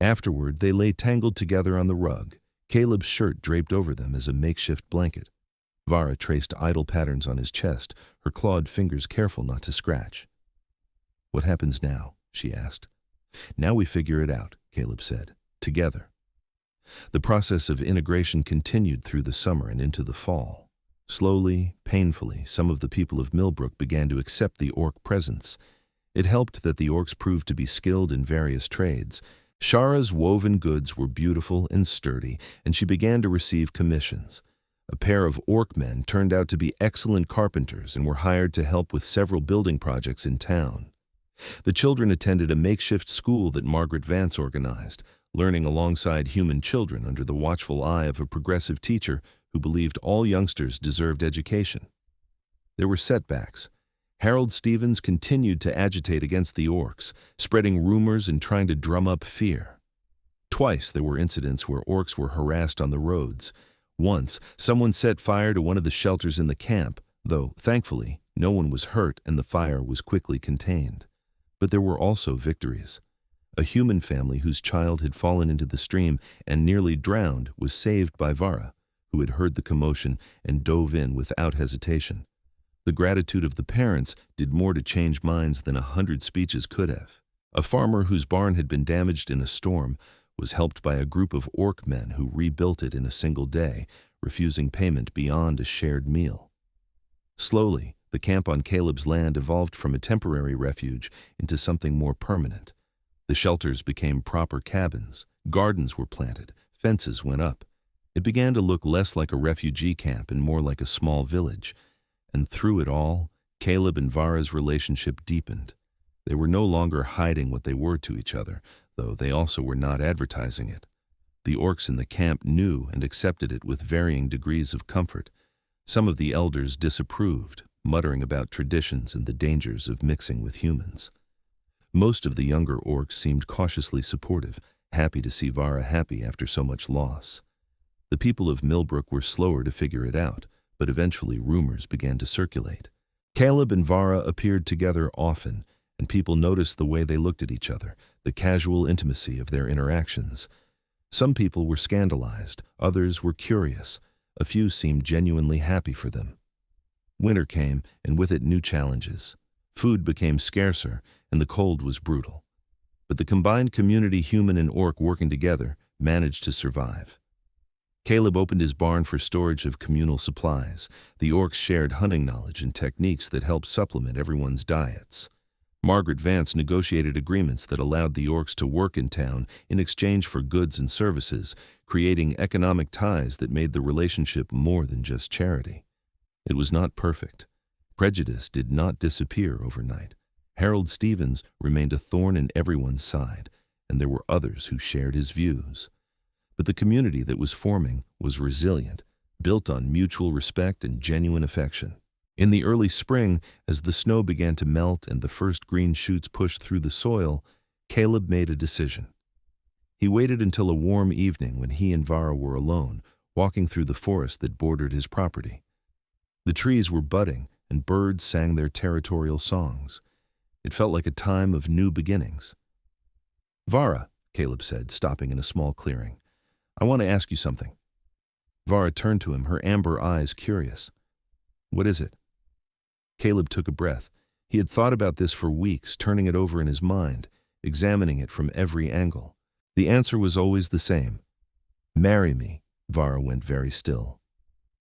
Afterward, they lay tangled together on the rug, Kaleb's shirt draped over them as a makeshift blanket. Vara traced idle patterns on his chest, her clawed fingers careful not to scratch. "What happens now?" she asked. "Now we figure it out," Kaleb said. "Together." The process of integration continued through the summer and into the fall. Slowly, painfully, some of the people of Millbrook began to accept the orc presence. It helped that the orcs proved to be skilled in various trades. Shara's woven goods were beautiful and sturdy, and she began to receive commissions. A pair of orc men turned out to be excellent carpenters and were hired to help with several building projects in town. The children attended a makeshift school that Margaret Vance organized, learning alongside human children under the watchful eye of a progressive teacher who believed all youngsters deserved education. There were setbacks. Harold Stevens continued to agitate against the orcs, spreading rumors and trying to drum up fear. Twice there were incidents where orcs were harassed on the roads. Once, someone set fire to one of the shelters in the camp, though, thankfully, no one was hurt and the fire was quickly contained. But there were also victories. A human family whose child had fallen into the stream and nearly drowned was saved by Vara, who had heard the commotion and dove in without hesitation. The gratitude of the parents did more to change minds than 100 speeches could have. A farmer whose barn had been damaged in a storm was helped by a group of orc men who rebuilt it in a single day, refusing payment beyond a shared meal. Slowly, the camp on Kaleb's land evolved from a temporary refuge into something more permanent. The shelters became proper cabins, gardens were planted, fences went up. It began to look less like a refugee camp and more like a small village. And through it all, Kaleb and Vara's relationship deepened. They were no longer hiding what they were to each other, though they also were not advertising it. The orcs in the camp knew and accepted it with varying degrees of comfort. Some of the elders disapproved, muttering about traditions and the dangers of mixing with humans. Most of the younger orcs seemed cautiously supportive, happy to see Vara happy after so much loss. The people of Millbrook were slower to figure it out, but eventually rumors began to circulate. Kaleb and Vara appeared together often, and people noticed the way they looked at each other, the casual intimacy of their interactions. Some people were scandalized, others were curious, a few seemed genuinely happy for them. Winter came, and with it new challenges. Food became scarcer, and the cold was brutal. But the combined community, human and orc working together, managed to survive. Kaleb opened his barn for storage of communal supplies. The orcs shared hunting knowledge and techniques that helped supplement everyone's diets. Margaret Vance negotiated agreements that allowed the orcs to work in town in exchange for goods and services, creating economic ties that made the relationship more than just charity. It was not perfect. Prejudice did not disappear overnight. Harold Stevens remained a thorn in everyone's side, and there were others who shared his views. But the community that was forming was resilient, built on mutual respect and genuine affection. In the early spring, as the snow began to melt and the first green shoots pushed through the soil, Kaleb made a decision. He waited until a warm evening when he and Vara were alone, walking through the forest that bordered his property. The trees were budding, and birds sang their territorial songs. It felt like a time of new beginnings. "Vara," Kaleb said, stopping in a small clearing, "I want to ask you something." Vara turned to him, her amber eyes curious. "What is it?" Kaleb took a breath. He had thought about this for weeks, turning it over in his mind, examining it from every angle. The answer was always the same. "Marry me." Vara went very still.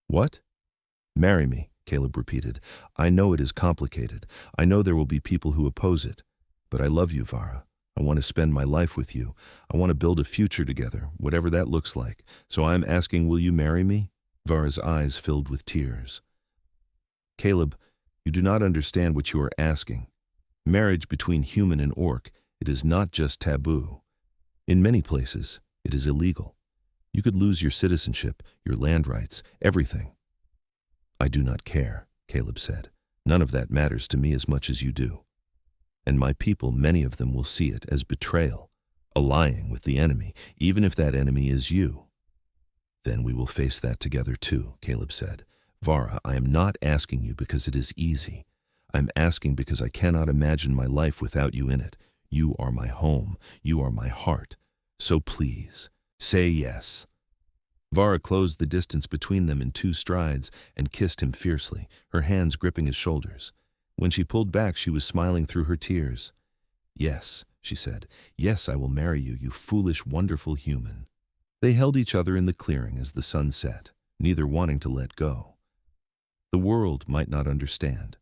"What?" "Marry me," Kaleb repeated. "I know it is complicated. I know there will be people who oppose it. But I love you, Vara. I want to spend my life with you. I want to build a future together, whatever that looks like. So I'm asking, will you marry me?" Vara's eyes filled with tears. "Kaleb, you do not understand what you are asking. Marriage between human and orc, it is not just taboo. In many places, it is illegal. You could lose your citizenship, your land rights, everything." "I do not care," Kaleb said. "None of that matters to me as much as you do. And my people, many of them will see it as betrayal, allying with the enemy, even if that enemy is you." "Then we will face that together too," Kaleb said. "Vara, I am not asking you because it is easy. I'm asking because I cannot imagine my life without you in it. You are my home. You are my heart. So please, say yes." Vara closed the distance between them in 2 strides and kissed him fiercely, her hands gripping his shoulders. When she pulled back, she was smiling through her tears. "Yes," she said. "Yes, I will marry you, you foolish, wonderful human." They held each other in the clearing as the sun set, neither wanting to let go. The world might not understand.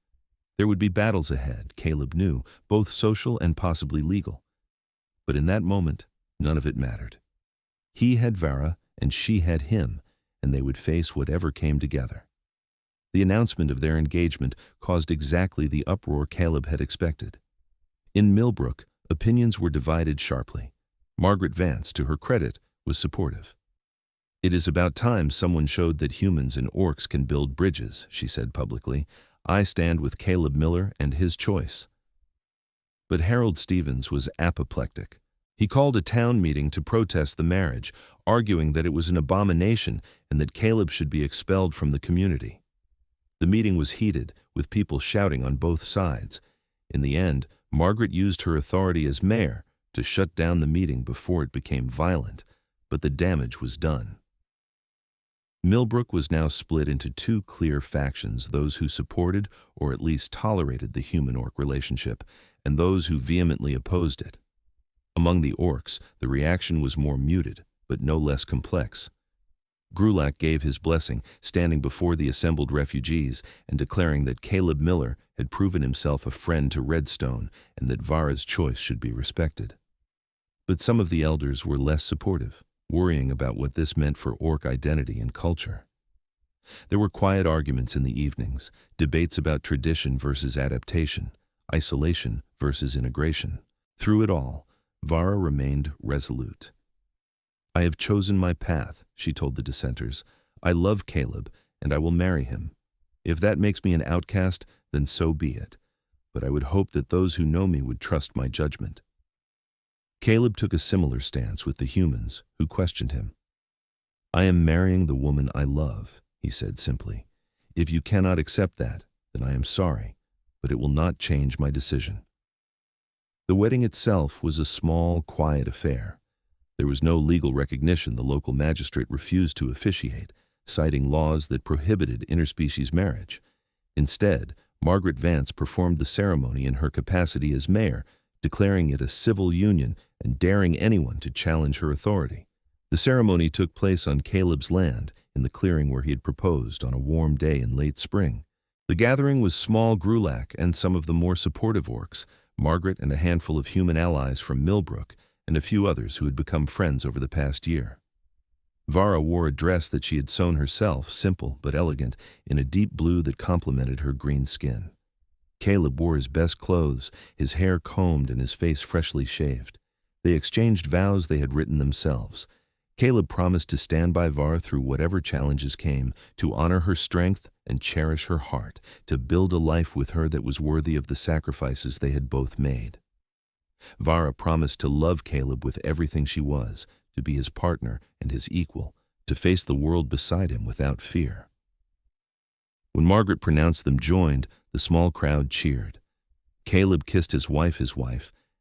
There would be battles ahead, Kaleb knew, both social and possibly legal. But in that moment, none of it mattered. He had Vara, and she had him, and they would face whatever came together. The announcement of their engagement caused exactly the uproar Kaleb had expected. In Millbrook, opinions were divided sharply. Margaret Vance, to her credit, was supportive. "It is about time someone showed that humans and orcs can build bridges," she said publicly. "I stand with Kaleb Miller and his choice." But Harold Stevens was apoplectic. He called a town meeting to protest the marriage, arguing that it was an abomination and that Kaleb should be expelled from the community. The meeting was heated, with people shouting on both sides. In the end, Margaret used her authority as mayor to shut down the meeting before it became violent, but the damage was done. Millbrook was now split into 2 clear factions, those who supported or at least tolerated the human-orc relationship, and those who vehemently opposed it. Among the orcs, the reaction was more muted, but no less complex. Grulak gave his blessing, standing before the assembled refugees and declaring that Kaleb Miller had proven himself a friend to Redstone and that Vara's choice should be respected. But some of the elders were less supportive, worrying about what this meant for orc identity and culture. There were quiet arguments in the evenings, debates about tradition versus adaptation, isolation versus integration. Through it all, Vara remained resolute. "I have chosen my path," she told the dissenters. "I love Kaleb, and I will marry him. If that makes me an outcast, then so be it. But I would hope that those who know me would trust my judgment." Kaleb took a similar stance with the humans, who questioned him. "I am marrying the woman I love," he said simply. "If you cannot accept that, then I am sorry, but it will not change my decision." The wedding itself was a small, quiet affair. There was no legal recognition. The local magistrate refused to officiate, citing laws that prohibited interspecies marriage. Instead, Margaret Vance performed the ceremony in her capacity as mayor, declaring it a civil union and daring anyone to challenge her authority. The ceremony took place on Kaleb's land, in the clearing where he had proposed on a warm day in late spring. The gathering was small Grulak and some of the more supportive orcs, Margaret and a handful of human allies from Millbrook, and a few others who had become friends over the past year. Vara wore a dress that she had sewn herself, simple but elegant, in a deep blue that complemented her green skin. Kaleb wore his best clothes, his hair combed and his face freshly shaved. They exchanged vows they had written themselves. Kaleb promised to stand by Vara through whatever challenges came, to honor her strength and cherish her heart, to build a life with her that was worthy of the sacrifices they had both made. Vara promised to love Kaleb with everything she was, to be his partner and his equal, to face the world beside him without fear. When Margaret pronounced them joined, the small crowd cheered. Kaleb kissed his wife,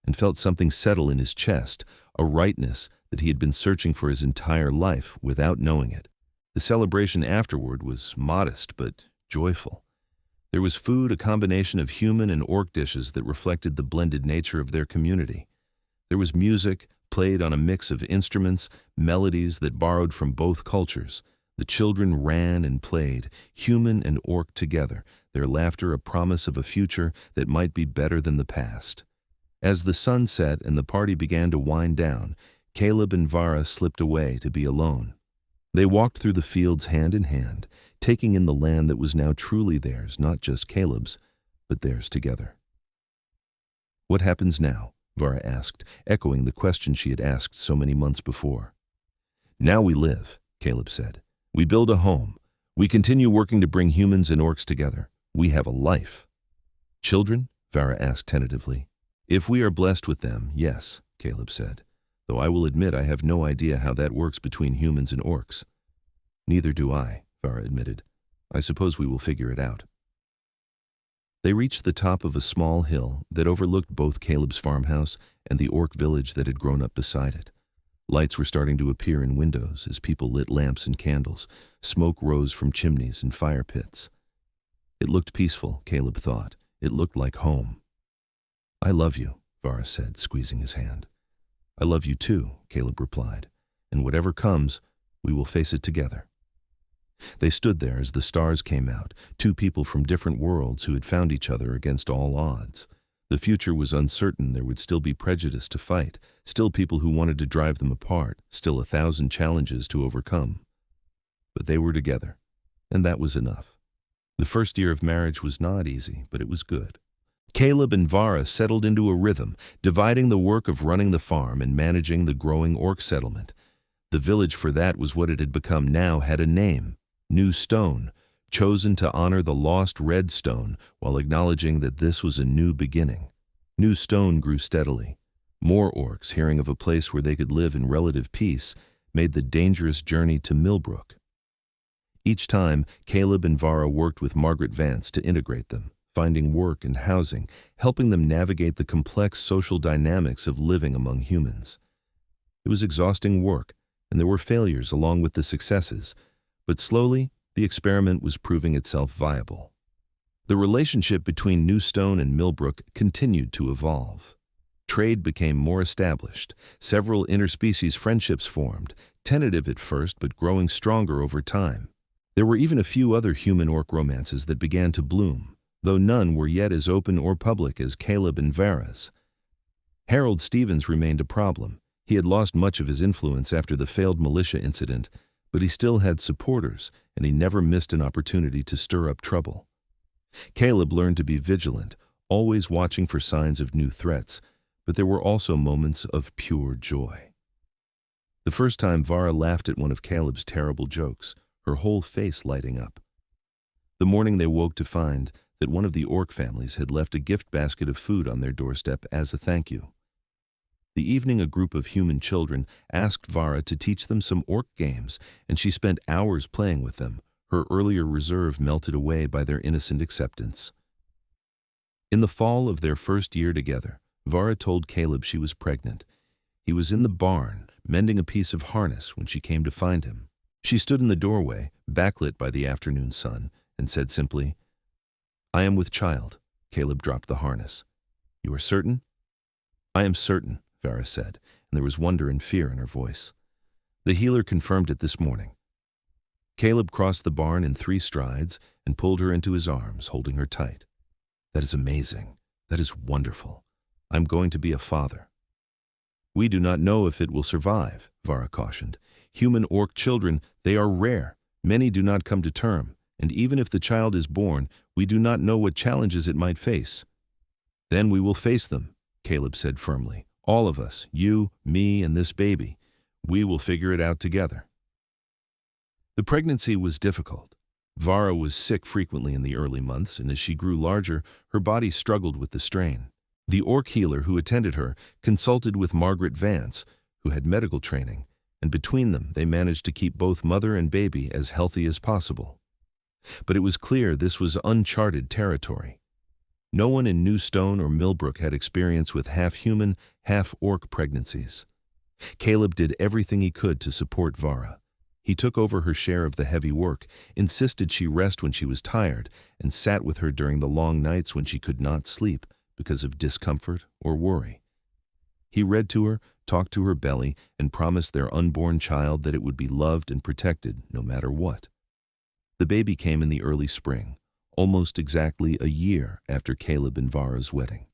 and felt something settle in his chest, a rightness that he had been searching for his entire life without knowing it. The celebration afterward was modest but joyful. There was food, a combination of human and orc dishes that reflected the blended nature of their community. There was music, played on a mix of instruments, melodies that borrowed from both cultures. The children ran and played, human and orc together, their laughter a promise of a future that might be better than the past. As the sun set and the party began to wind down, Kaleb and Vara slipped away to be alone. They walked through the fields hand in hand, taking in the land that was now truly theirs, not just Kaleb's, but theirs together. "What happens now?" Vara asked, echoing the question she had asked so many months before. "Now we live," Kaleb said. "We build a home. We continue working to bring humans and orcs together. We have a life." "Children?" Vara asked tentatively. "If we are blessed with them, yes," Kaleb said, "though I will admit I have no idea how that works between humans and orcs." "Neither do I," Vara admitted. "I suppose we will figure it out." They reached the top of a small hill that overlooked both Kaleb's farmhouse and the orc village that had grown up beside it. Lights were starting to appear in windows as people lit lamps and candles. Smoke rose from chimneys and fire pits. It looked peaceful, Kaleb thought. It looked like home. "I love you," Vara said, squeezing his hand. "I love you too," Kaleb replied, "and whatever comes, we will face it together." They stood there as the stars came out, two people from different worlds who had found each other against all odds. The future was uncertain. There would still be prejudice to fight, still people who wanted to drive them apart, still 1,000 challenges to overcome. But they were together, and that was enough. The first year of marriage was not easy, but it was good. Kaleb and Vara settled into a rhythm, dividing the work of running the farm and managing the growing orc settlement. The village, for that was what it had become now, had a name, New Stone, chosen to honor the lost Red Stone while acknowledging that this was a new beginning. New Stone grew steadily. More orcs, hearing of a place where they could live in relative peace, made the dangerous journey to Millbrook. Each time, Kaleb and Vara worked with Margaret Vance to integrate them, finding work and housing, helping them navigate the complex social dynamics of living among humans. It was exhausting work, and there were failures along with the successes, but slowly, the experiment was proving itself viable. The relationship between New Stone and Millbrook continued to evolve. Trade became more established. Several interspecies friendships formed, tentative at first but growing stronger over time. There were even a few other human-orc romances that began to bloom, though none were yet as open or public as Kaleb and Vara's. Harold Stevens remained a problem. He had lost much of his influence after the failed militia incident, but he still had supporters, and he never missed an opportunity to stir up trouble. Kaleb learned to be vigilant, always watching for signs of new threats, but there were also moments of pure joy. The first time Vara laughed at one of Kaleb's terrible jokes, her whole face lighting up. The morning they woke to find that one of the orc families had left a gift basket of food on their doorstep as a thank you. The evening, a group of human children asked Vara to teach them some orc games, and she spent hours playing with them, her earlier reserve melted away by their innocent acceptance. In the fall of their first year together, Vara told Kaleb she was pregnant. He was in the barn, mending a piece of harness when she came to find him. She stood in the doorway, backlit by the afternoon sun, and said simply, "I am with child." Kaleb dropped the harness. "You are certain?" "I am certain," Vara said, and there was wonder and fear in her voice. The healer confirmed it this morning. Kaleb crossed the barn in 3 strides and pulled her into his arms, holding her tight. "That is amazing. That is wonderful. I'm going to be a father." "We do not know if it will survive," Vara cautioned. "Human orc children, they are rare. Many do not come to term, and even if the child is born, we do not know what challenges it might face." "Then we will face them," Kaleb said firmly. "All of us, you, me, and this baby. We will figure it out together." The pregnancy was difficult. Vara was sick frequently in the early months, and as she grew larger, her body struggled with the strain. The orc healer who attended her consulted with Margaret Vance, who had medical training, and between them they managed to keep both mother and baby as healthy as possible. But it was clear this was uncharted territory. No one in New Stone or Millbrook had experience with half-human, half-orc pregnancies. Kaleb did everything he could to support Vara. He took over her share of the heavy work, insisted she rest when she was tired, and sat with her during the long nights when she could not sleep because of discomfort or worry. He read to her, talked to her belly, and promised their unborn child that it would be loved and protected no matter what. The baby came in the early spring, almost exactly a year after Kaleb and Vara's wedding.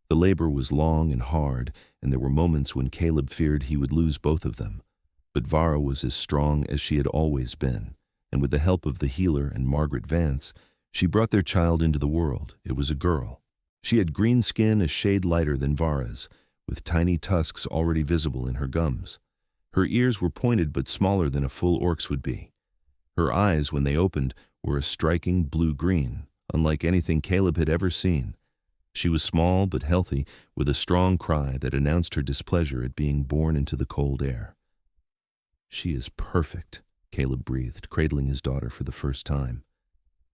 The labor was long and hard, and there were moments when Kaleb feared he would lose both of them. But Vara was as strong as she had always been, and with the help of the healer and Margaret Vance, she brought their child into the world. It was a girl. She had green skin a shade lighter than Vara's, with tiny tusks already visible in her gums. Her ears were pointed but smaller than a full orc's would be. Her eyes, when they opened, were a striking blue-green, unlike anything Kaleb had ever seen. She was small but healthy, with a strong cry that announced her displeasure at being born into the cold air. "She is perfect," Kaleb breathed, cradling his daughter for the first time.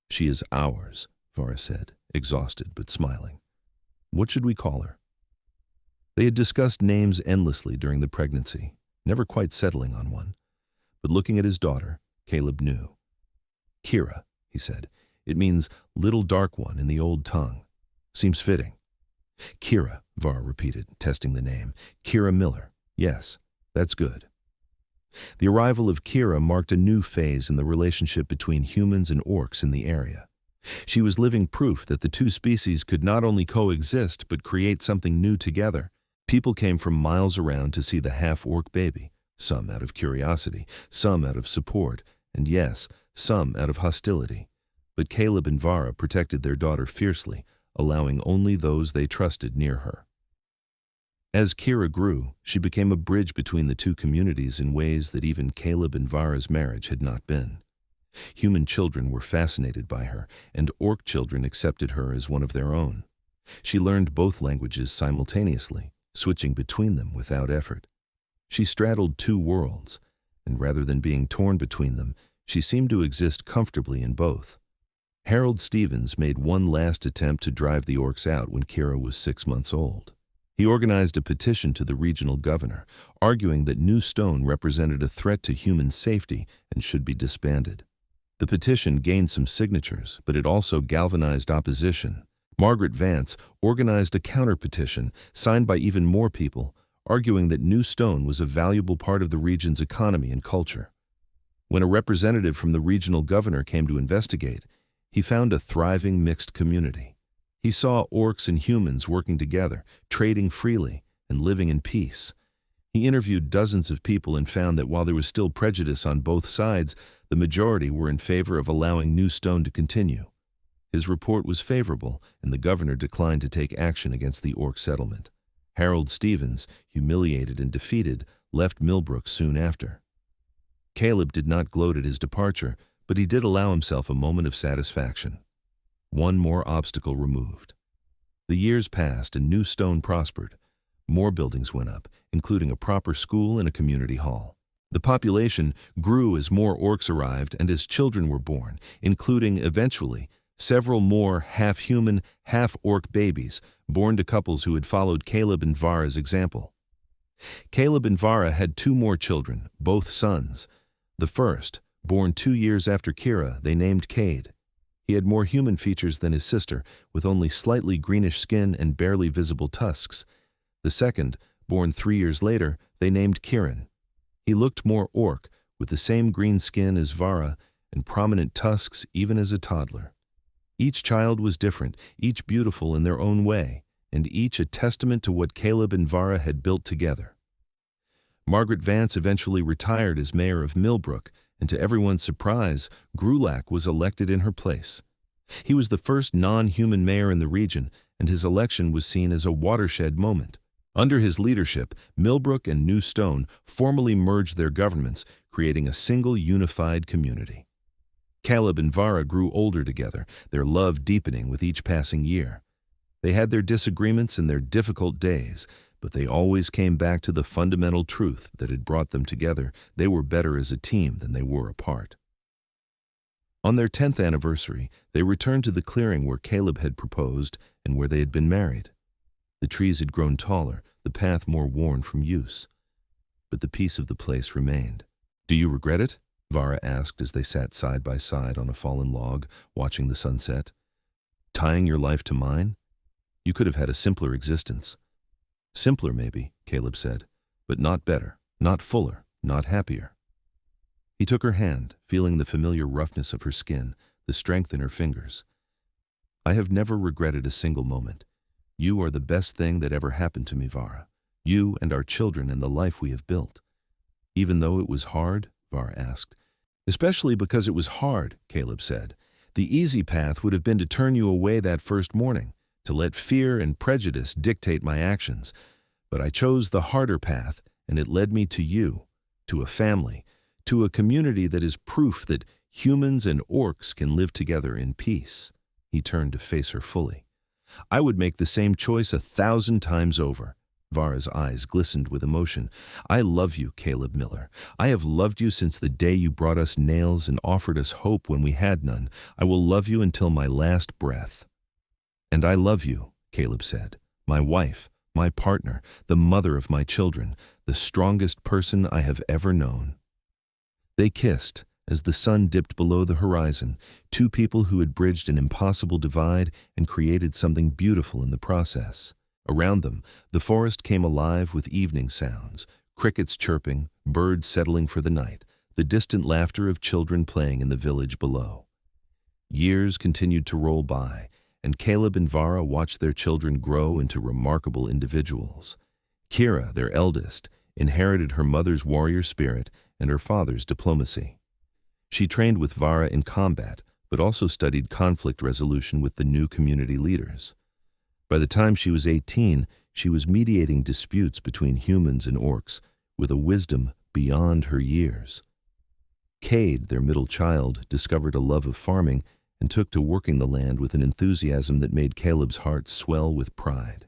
"She is ours," Vara said, exhausted but smiling. "What should we call her?" They had discussed names endlessly during the pregnancy, never quite settling on one. But looking at his daughter, Kaleb knew. "Kira," he said. "It means little dark one in the old tongue. Seems fitting." "Kira," Vara repeated, testing the name. "Kira Miller. Yes, that's good." The arrival of Kira marked a new phase in the relationship between humans and orcs in the area. She was living proof that the two species could not only coexist but create something new together. People came from miles around to see the half-orc baby, some out of curiosity, some out of support, and yes, some out of hostility. But Kaleb and Vara protected their daughter fiercely, allowing only those they trusted near her. As Kira grew, she became a bridge between the two communities in ways that even Kaleb and Vara's marriage had not been. Human children were fascinated by her, and orc children accepted her as one of their own. She learned both languages simultaneously, switching between them without effort. She straddled 2 worlds, and rather than being torn between them, she seemed to exist comfortably in both. Harold Stevens made one last attempt to drive the orcs out when Kira was 6 months old. He organized a petition to the regional governor, arguing that New Stone represented a threat to human safety and should be disbanded. The petition gained some signatures, but it also galvanized opposition. Margaret Vance organized a counter-petition signed by even more people, arguing that New Stone was a valuable part of the region's economy and culture. When a representative from the regional governor came to investigate, he found a thriving mixed community. He saw orcs and humans working together, trading freely, and living in peace. He interviewed dozens of people and found that while there was still prejudice on both sides, the majority were in favor of allowing New Stone to continue. His report was favorable, and the governor declined to take action against the orc settlement. Harold Stevens, humiliated and defeated, left Millbrook soon after. Kaleb did not gloat at his departure, but he did allow himself a moment of satisfaction. One more obstacle removed. The years passed and New Stone prospered. More buildings went up, including a proper school and a community hall. The population grew as more orcs arrived and as children were born, including, eventually, several more half-human, half-orc babies born to couples who had followed Kaleb and Vara's example. Kaleb and Vara had two more children, both sons. The first, born 2 years after Kira, they named Cade. He had more human features than his sister, with only slightly greenish skin and barely visible tusks. The second, born 3 years later, they named Kieran. He looked more orc, with the same green skin as Vara and prominent tusks even as a toddler. Each child was different, each beautiful in their own way, and each a testament to what Kaleb and Vara had built together. Margaret Vance eventually retired as mayor of Millbrook, and to everyone's surprise, Grulac was elected in her place. He was the first non-human mayor in the region, and his election was seen as a watershed moment. Under his leadership, Millbrook and New Stone formally merged their governments, creating a single unified community. Kaleb and Vara grew older together, their love deepening with each passing year. They had their disagreements and their difficult days, but they always came back to the fundamental truth that had brought them together. They were better as a team than they were apart. On their 10th anniversary, they returned to the clearing where Kaleb had proposed and where they had been married. The trees had grown taller, the path more worn from use. But the peace of the place remained. "Do you regret it?" Vara asked as they sat side by side on a fallen log, watching the sunset. "Tying your life to mine? You could have had a simpler existence." "Simpler, maybe," Kaleb said, "but not better, not fuller, not happier." He took her hand, feeling the familiar roughness of her skin, the strength in her fingers. "I have never regretted a single moment. You are the best thing that ever happened to me, Vara. You and our children and the life we have built." "Even though it was hard?" Vara asked. "Especially because it was hard," Kaleb said. "The easy path would have been to turn you away that first morning, to let fear and prejudice dictate my actions. But I chose the harder path, and it led me to you, to a family, to a community that is proof that humans and orcs can live together in peace." He turned to face her fully. "I would make the same choice 1,000 times over." Vara's eyes glistened with emotion. "I love you, Kaleb Miller. I have loved you since the day you brought us nails and offered us hope when we had none. I will love you until my last breath." "And I love you," Kaleb said. "My wife, my partner, the mother of my children, the strongest person I have ever known." They kissed as the sun dipped below the horizon, two people who had bridged an impossible divide and created something beautiful in the process. Around them, the forest came alive with evening sounds, crickets chirping, birds settling for the night, the distant laughter of children playing in the village below. Years continued to roll by, and Kaleb and Vara watched their children grow into remarkable individuals. Kira, their eldest, inherited her mother's warrior spirit and her father's diplomacy. She trained with Vara in combat, but also studied conflict resolution with the new community leaders. By the time she was 18, she was mediating disputes between humans and orcs with a wisdom beyond her years. Cade, their middle child, discovered a love of farming and took to working the land with an enthusiasm that made Kaleb's heart swell with pride.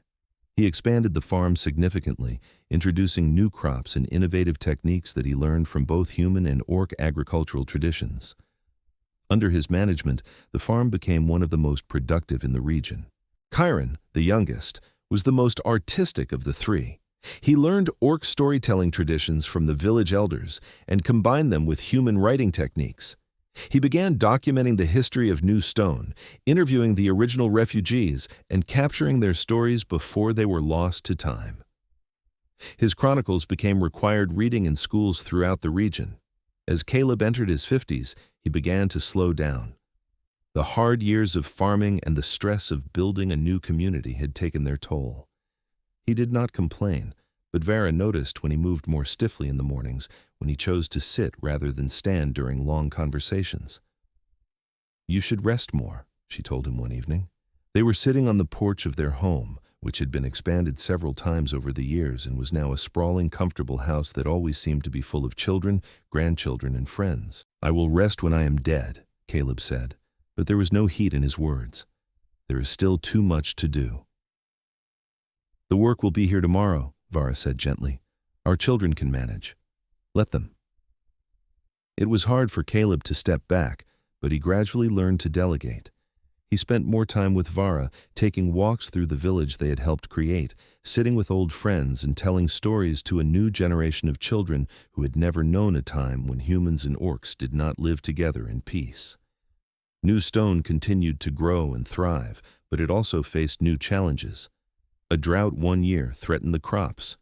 He expanded the farm significantly, introducing new crops and innovative techniques that he learned from both human and orc agricultural traditions. Under his management, the farm became one of the most productive in the region. Kyron, the youngest, was the most artistic of the three. He learned orc storytelling traditions from the village elders and combined them with human writing techniques. He began documenting the history of New Stone, interviewing the original refugees, and capturing their stories before they were lost to time. His chronicles became required reading in schools throughout the region. As Kaleb entered his 50s, he began to slow down. The hard years of farming and the stress of building a new community had taken their toll. He did not complain, but Vara noticed when he moved more stiffly in the mornings, when he chose to sit rather than stand during long conversations. "You should rest more," she told him one evening. They were sitting on the porch of their home, which had been expanded several times over the years and was now a sprawling, comfortable house that always seemed to be full of children, grandchildren, and friends. "I will rest when I am dead," Kaleb said, but there was no heat in his words. "There is still too much to do." "The work will be here tomorrow," Vara said gently. "Our children can manage. Let them." It was hard for Kaleb to step back, but he gradually learned to delegate. He spent more time with Vara, taking walks through the village they had helped create, sitting with old friends and telling stories to a new generation of children who had never known a time when humans and orcs did not live together in peace. New Stone continued to grow and thrive, but it also faced new challenges. A drought one year threatened the crops.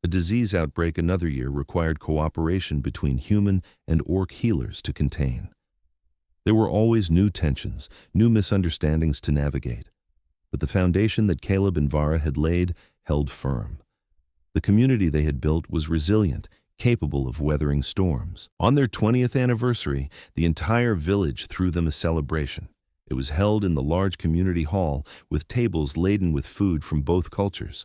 A disease outbreak another year required cooperation between human and orc healers to contain. There were always new tensions, new misunderstandings to navigate. But the foundation that Kaleb and Vara had laid held firm. The community they had built was resilient, capable of weathering storms. On their 20th anniversary, the entire village threw them a celebration. It was held in the large community hall, with tables laden with food from both cultures.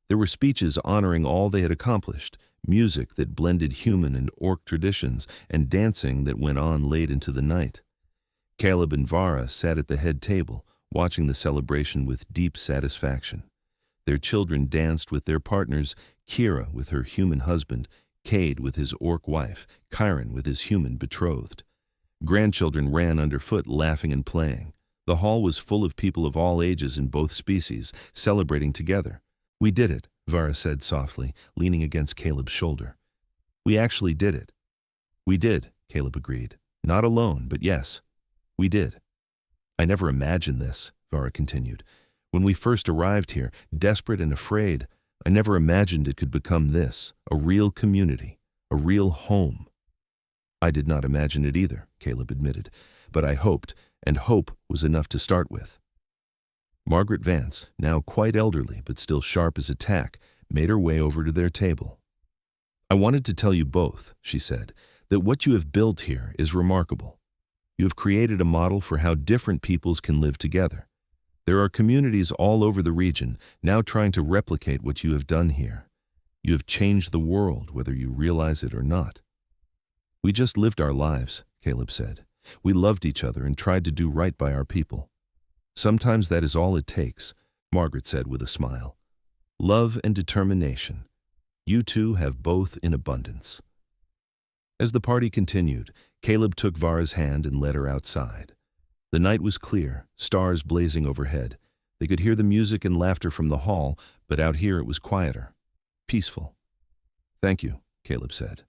There were speeches honoring all they had accomplished, music that blended human and orc traditions, and dancing that went on late into the night. Kaleb and Vara sat at the head table, watching the celebration with deep satisfaction. Their children danced with their partners, Kira with her human husband, Cade with his orc wife, Chiron with his human betrothed. Grandchildren ran underfoot, laughing and playing. The hall was full of people of all ages and both species, celebrating together. "We did it," Vara said softly, leaning against Kaleb's shoulder. "We actually did it." "We did," Kaleb agreed. "Not alone, but yes. We did." "I never imagined this," Vara continued. "When we first arrived here, desperate and afraid, I never imagined it could become this, a real community, a real home." "I did not imagine it either," Kaleb admitted, "but I hoped, and hope was enough to start with." Margaret Vance, now quite elderly but still sharp as a tack, made her way over to their table. "I wanted to tell you both," she said, "that what you have built here is remarkable. You have created a model for how different peoples can live together. There are communities all over the region now trying to replicate what you have done here. You have changed the world, whether you realize it or not." "We just lived our lives," Kaleb said. "We loved each other and tried to do right by our people." "Sometimes that is all it takes," Margaret said with a smile. "Love and determination. You two have both in abundance." As the party continued, Kaleb took Vara's hand and led her outside. The night was clear, stars blazing overhead. They could hear the music and laughter from the hall, but out here it was quieter, peaceful. "Thank you," Kaleb said.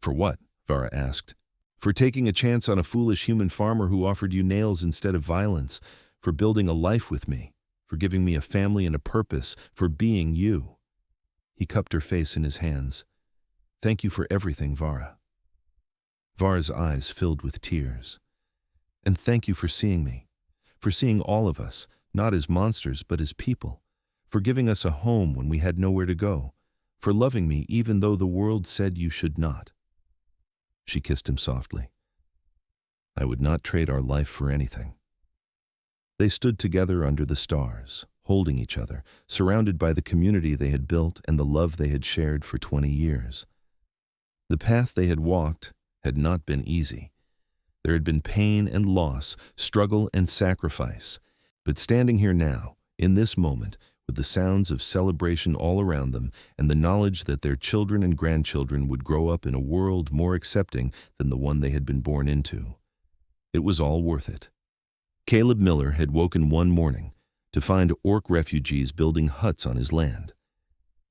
"For what?" Vara asked. "For taking a chance on a foolish human farmer who offered you nails instead of violence, for building a life with me, for giving me a family and a purpose, for being you." He cupped her face in his hands. "Thank you for everything, Vara." Vara's eyes filled with tears. "And thank you for seeing me, for seeing all of us, not as monsters but as people, for giving us a home when we had nowhere to go, for loving me even though the world said you should not." She kissed him softly. "I would not trade our life for anything." They stood together under the stars, holding each other, surrounded by the community they had built and the love they had shared for 20 years. The path they had walked had not been easy. There had been pain and loss, struggle and sacrifice. But standing here now, in this moment, with the sounds of celebration all around them and the knowledge that their children and grandchildren would grow up in a world more accepting than the one they had been born into, it was all worth it. Kaleb Miller had woken one morning to find orc refugees building huts on his land.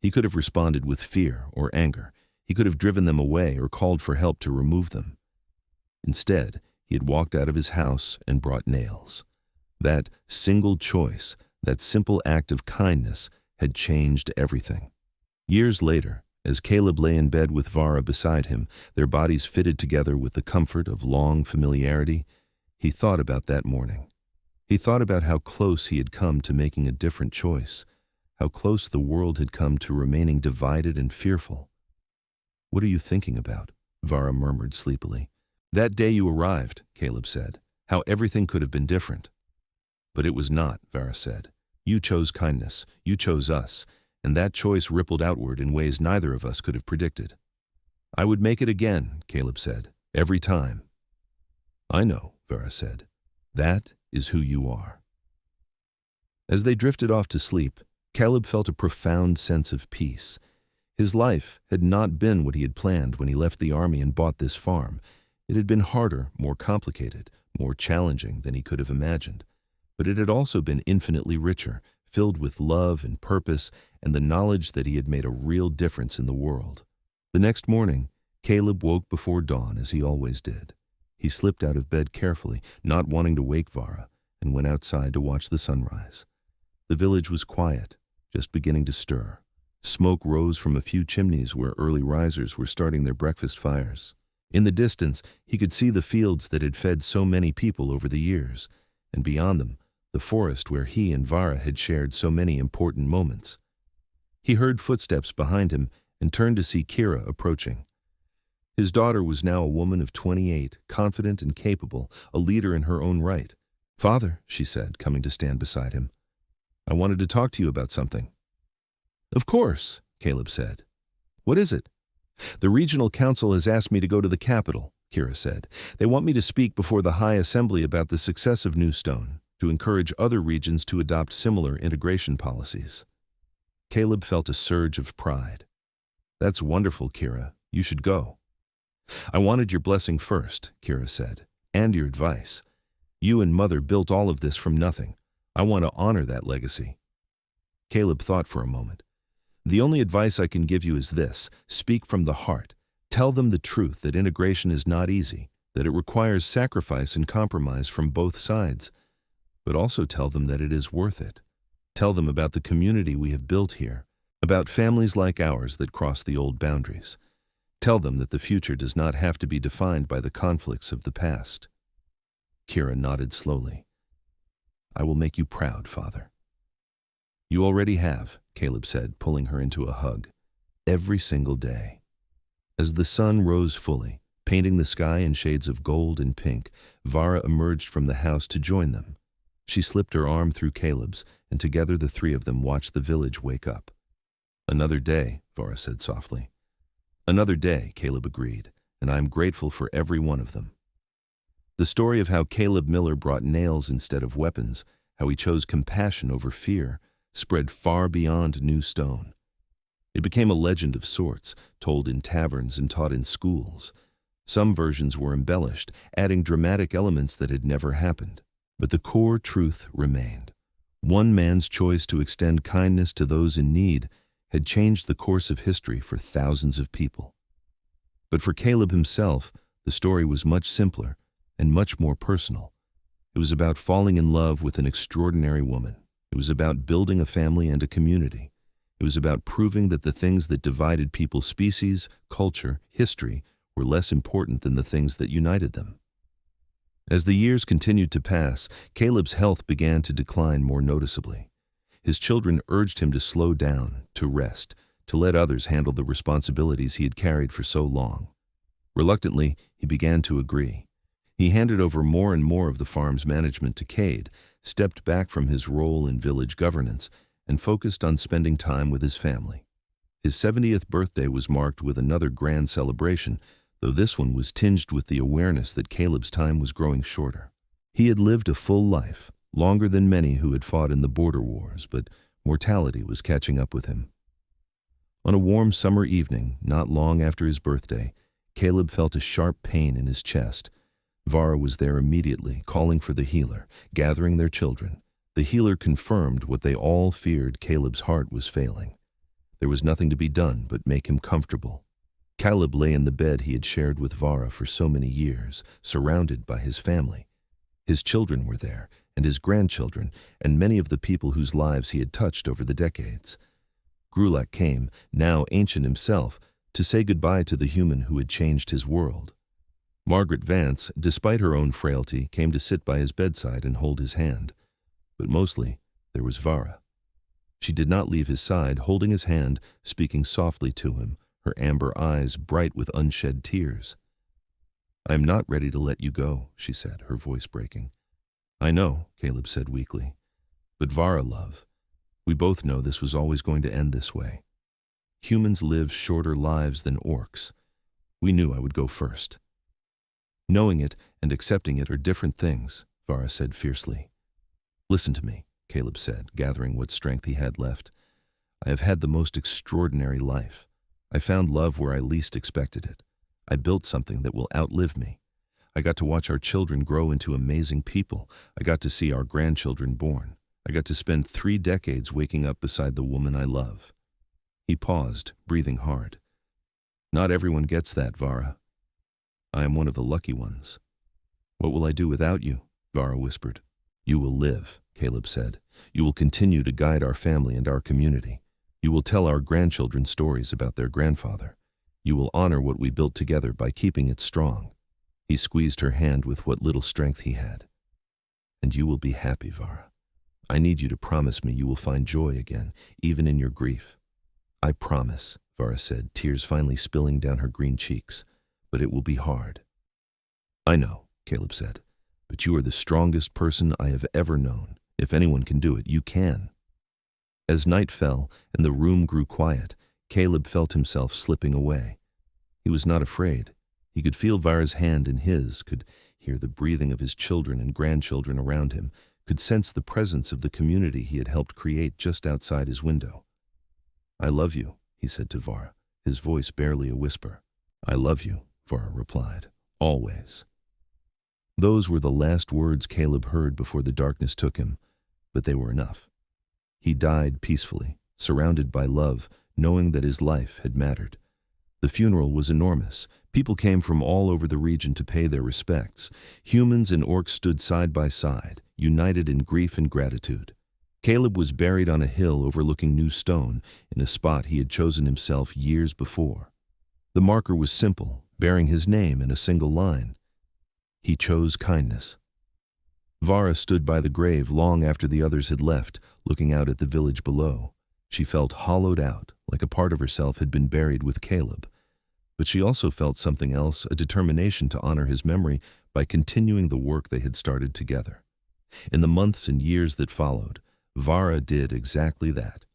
He could have responded with fear or anger. He could have driven them away or called for help to remove them. Instead, he had walked out of his house and brought nails. That single choice, that simple act of kindness, had changed everything. Years later, as Kaleb lay in bed with Vara beside him, their bodies fitted together with the comfort of long familiarity, he thought about that morning. He thought about how close he had come to making a different choice, how close the world had come to remaining divided and fearful. "What are you thinking about?" Vara murmured sleepily. "That day you arrived," Kaleb said, "how everything could have been different." "But it was not," Vara said. "You chose kindness, you chose us, and that choice rippled outward in ways neither of us could have predicted." "I would make it again," Kaleb said, "every time." "I know," Vara said. "That is who you are." As they drifted off to sleep, Kaleb felt a profound sense of peace. His life had not been what he had planned when he left the army and bought this farm. It had been harder, more complicated, more challenging than he could have imagined. But it had also been infinitely richer, filled with love and purpose and the knowledge that he had made a real difference in the world. The next morning, Kaleb woke before dawn as he always did. He slipped out of bed carefully, not wanting to wake Vara, and went outside to watch the sunrise. The village was quiet, just beginning to stir. Smoke rose from a few chimneys where early risers were starting their breakfast fires. In the distance, he could see the fields that had fed so many people over the years, and beyond them, the forest where he and Vara had shared so many important moments. He heard footsteps behind him and turned to see Kira approaching. His daughter was now a woman of 28, confident and capable, a leader in her own right. "Father," she said, coming to stand beside him, "I wanted to talk to you about something." "Of course," Kaleb said. "What is it?" "The regional council has asked me to go to the capital," Kira said. "They want me to speak before the High Assembly about the success of New Stone, to encourage other regions to adopt similar integration policies." Kaleb felt a surge of pride. "That's wonderful, Kira. You should go." "I wanted your blessing first," Kira said, "and your advice. You and Mother built all of this from nothing. I want to honor that legacy." Kaleb thought for a moment. "The only advice I can give you is this: speak from the heart. Tell them the truth that integration is not easy, that it requires sacrifice and compromise from both sides. But also tell them that it is worth it. Tell them about the community we have built here, about families like ours that cross the old boundaries. Tell them that the future does not have to be defined by the conflicts of the past." Kira nodded slowly. "I will make you proud, Father." "You already have," Kaleb said, pulling her into a hug. "Every single day." As the sun rose fully, painting the sky in shades of gold and pink, Vara emerged from the house to join them. She slipped her arm through Kaleb's, and together the three of them watched the village wake up. "Another day," Vara said softly. "Another day," Kaleb agreed, "and I am grateful for every one of them." The story of how Kaleb Miller brought nails instead of weapons, how he chose compassion over fear, spread far beyond New Stone. It became a legend of sorts, told in taverns and taught in schools. Some versions were embellished, adding dramatic elements that had never happened. But the core truth remained. One man's choice to extend kindness to those in need had changed the course of history for thousands of people. But for Kaleb himself, the story was much simpler and much more personal. It was about falling in love with an extraordinary woman. It was about building a family and a community. It was about proving that the things that divided people's species, culture, history were less important than the things that united them. As the years continued to pass, Kaleb's health began to decline more noticeably. His children urged him to slow down, to rest, to let others handle the responsibilities he had carried for so long. Reluctantly, he began to agree. He handed over more and more of the farm's management to Cade, stepped back from his role in village governance, and focused on spending time with his family. His 70th birthday was marked with another grand celebration, though this one was tinged with the awareness that Kaleb's time was growing shorter. He had lived a full life, longer than many who had fought in the border wars, but mortality was catching up with him. On a warm summer evening, not long after his birthday, Kaleb felt a sharp pain in his chest. Vara was there immediately, calling for the healer, gathering their children. The healer confirmed what they all feared: Kaleb's heart was failing. There was nothing to be done but make him comfortable. Kaleb lay in the bed he had shared with Vara for so many years, surrounded by his family. His children were there, and his grandchildren, and many of the people whose lives he had touched over the decades. Grulak came, now ancient himself, to say goodbye to the human who had changed his world. Margaret Vance, despite her own frailty, came to sit by his bedside and hold his hand. But mostly, there was Vara. She did not leave his side, holding his hand, speaking softly to him, her amber eyes bright with unshed tears. "I am not ready to let you go," she said, her voice breaking. "I know," Kaleb said weakly. "But Vara, love, we both know this was always going to end this way. Humans live shorter lives than orcs. We knew I would go first." "Knowing it and accepting it are different things," Vara said fiercely. "Listen to me," Kaleb said, gathering what strength he had left. "I have had the most extraordinary life. I found love where I least expected it. I built something that will outlive me. I got to watch our children grow into amazing people. I got to see our grandchildren born. I got to spend 3 decades waking up beside the woman I love." He paused, breathing hard. "Not everyone gets that, Vara. I am one of the lucky ones." "What will I do without you?" Vara whispered. "You will live," Kaleb said. "You will continue to guide our family and our community. You will tell our grandchildren stories about their grandfather. You will honor what we built together by keeping it strong." He squeezed her hand with what little strength he had. "And you will be happy, Vara. I need you to promise me you will find joy again, even in your grief." "I promise," Vara said, tears finally spilling down her green cheeks. "But it will be hard." "I know," Kaleb said, "but you are the strongest person I have ever known. If anyone can do it, you can." As night fell and the room grew quiet, Kaleb felt himself slipping away. He was not afraid. He could feel Vara's hand in his, could hear the breathing of his children and grandchildren around him, could sense the presence of the community he had helped create just outside his window. "I love you," he said to Vara, his voice barely a whisper. "I love you," Vara replied. "Always." Those were the last words Kaleb heard before the darkness took him, but they were enough. He died peacefully, surrounded by love, knowing that his life had mattered. The funeral was enormous. People came from all over the region to pay their respects. Humans and orcs stood side by side, united in grief and gratitude. Kaleb was buried on a hill overlooking New Stone, in a spot he had chosen himself years before. The marker was simple, bearing his name in a single line. He chose kindness. Vara stood by the grave long after the others had left, looking out at the village below. She felt hollowed out, like a part of herself had been buried with Kaleb. But she also felt something else, a determination to honor his memory by continuing the work they had started together. In the months and years that followed, Vara did exactly that.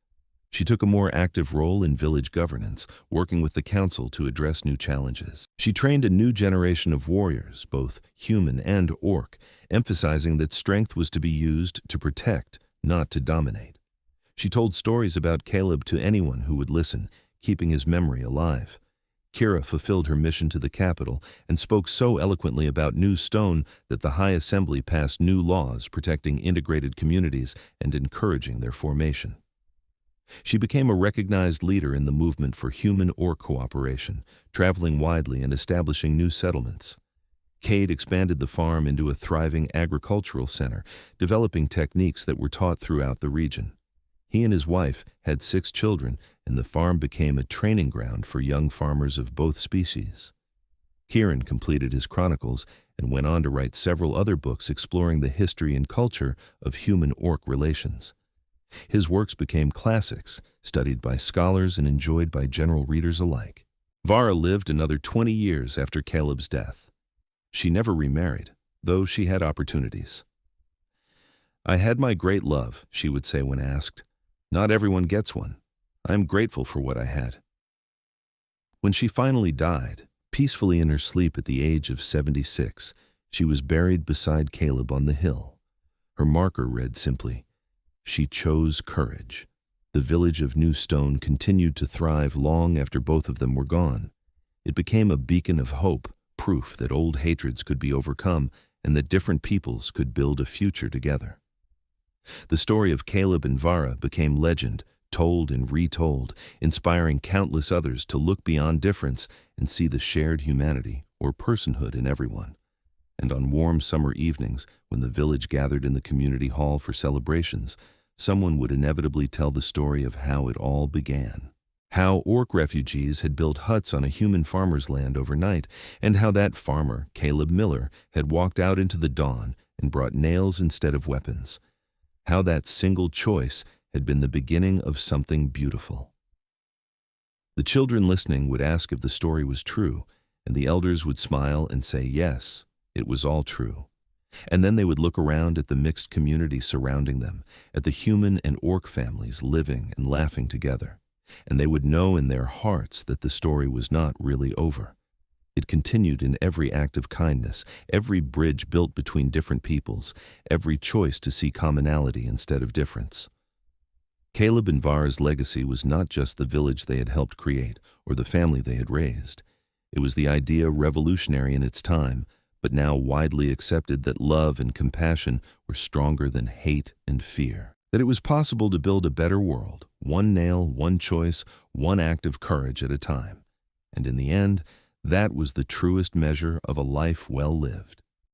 She took a more active role in village governance, working with the council to address new challenges. She trained a new generation of warriors, both human and orc, emphasizing that strength was to be used to protect, not to dominate. She told stories about Kaleb to anyone who would listen, keeping his memory alive. Kira fulfilled her mission to the capital and spoke so eloquently about New Stone that the High Assembly passed new laws protecting integrated communities and encouraging their formation. She became a recognized leader in the movement for human-orc cooperation, traveling widely and establishing new settlements. Cade expanded the farm into a thriving agricultural center, developing techniques that were taught throughout the region. He and his wife had 6 children, and the farm became a training ground for young farmers of both species. Kieran completed his chronicles and went on to write several other books exploring the history and culture of human-orc relations. His works became classics, studied by scholars and enjoyed by general readers alike. Vara lived another 20 years after Kaleb's death. She never remarried, though she had opportunities. "I had my great love," she would say when asked. "Not everyone gets one. I am grateful for what I had." When she finally died, peacefully in her sleep at the age of 76, she was buried beside Kaleb on the hill. Her marker read simply, "She chose courage." The village of New Stone continued to thrive long after both of them were gone. It became a beacon of hope, proof that old hatreds could be overcome and that different peoples could build a future together. The story of Kaleb and Vara became legend, told and retold, inspiring countless others to look beyond difference and see the shared humanity or personhood in everyone. And on warm summer evenings, when the village gathered in the community hall for celebrations, someone would inevitably tell the story of how it all began. How orc refugees had built huts on a human farmer's land overnight, and how that farmer, Kaleb Miller, had walked out into the dawn and brought nails instead of weapons. How that single choice had been the beginning of something beautiful. The children listening would ask if the story was true, and the elders would smile and say yes, it was all true. And then they would look around at the mixed community surrounding them, at the human and orc families living and laughing together, and they would know in their hearts that the story was not really over. It continued in every act of kindness, every bridge built between different peoples, every choice to see commonality instead of difference. Kaleb and Vara's legacy was not just the village they had helped create or the family they had raised. It was the idea revolutionary in its time, but now widely accepted that love and compassion were stronger than hate and fear. That it was possible to build a better world, one nail, one choice, one act of courage at a time. And in the end, that was the truest measure of a life well lived.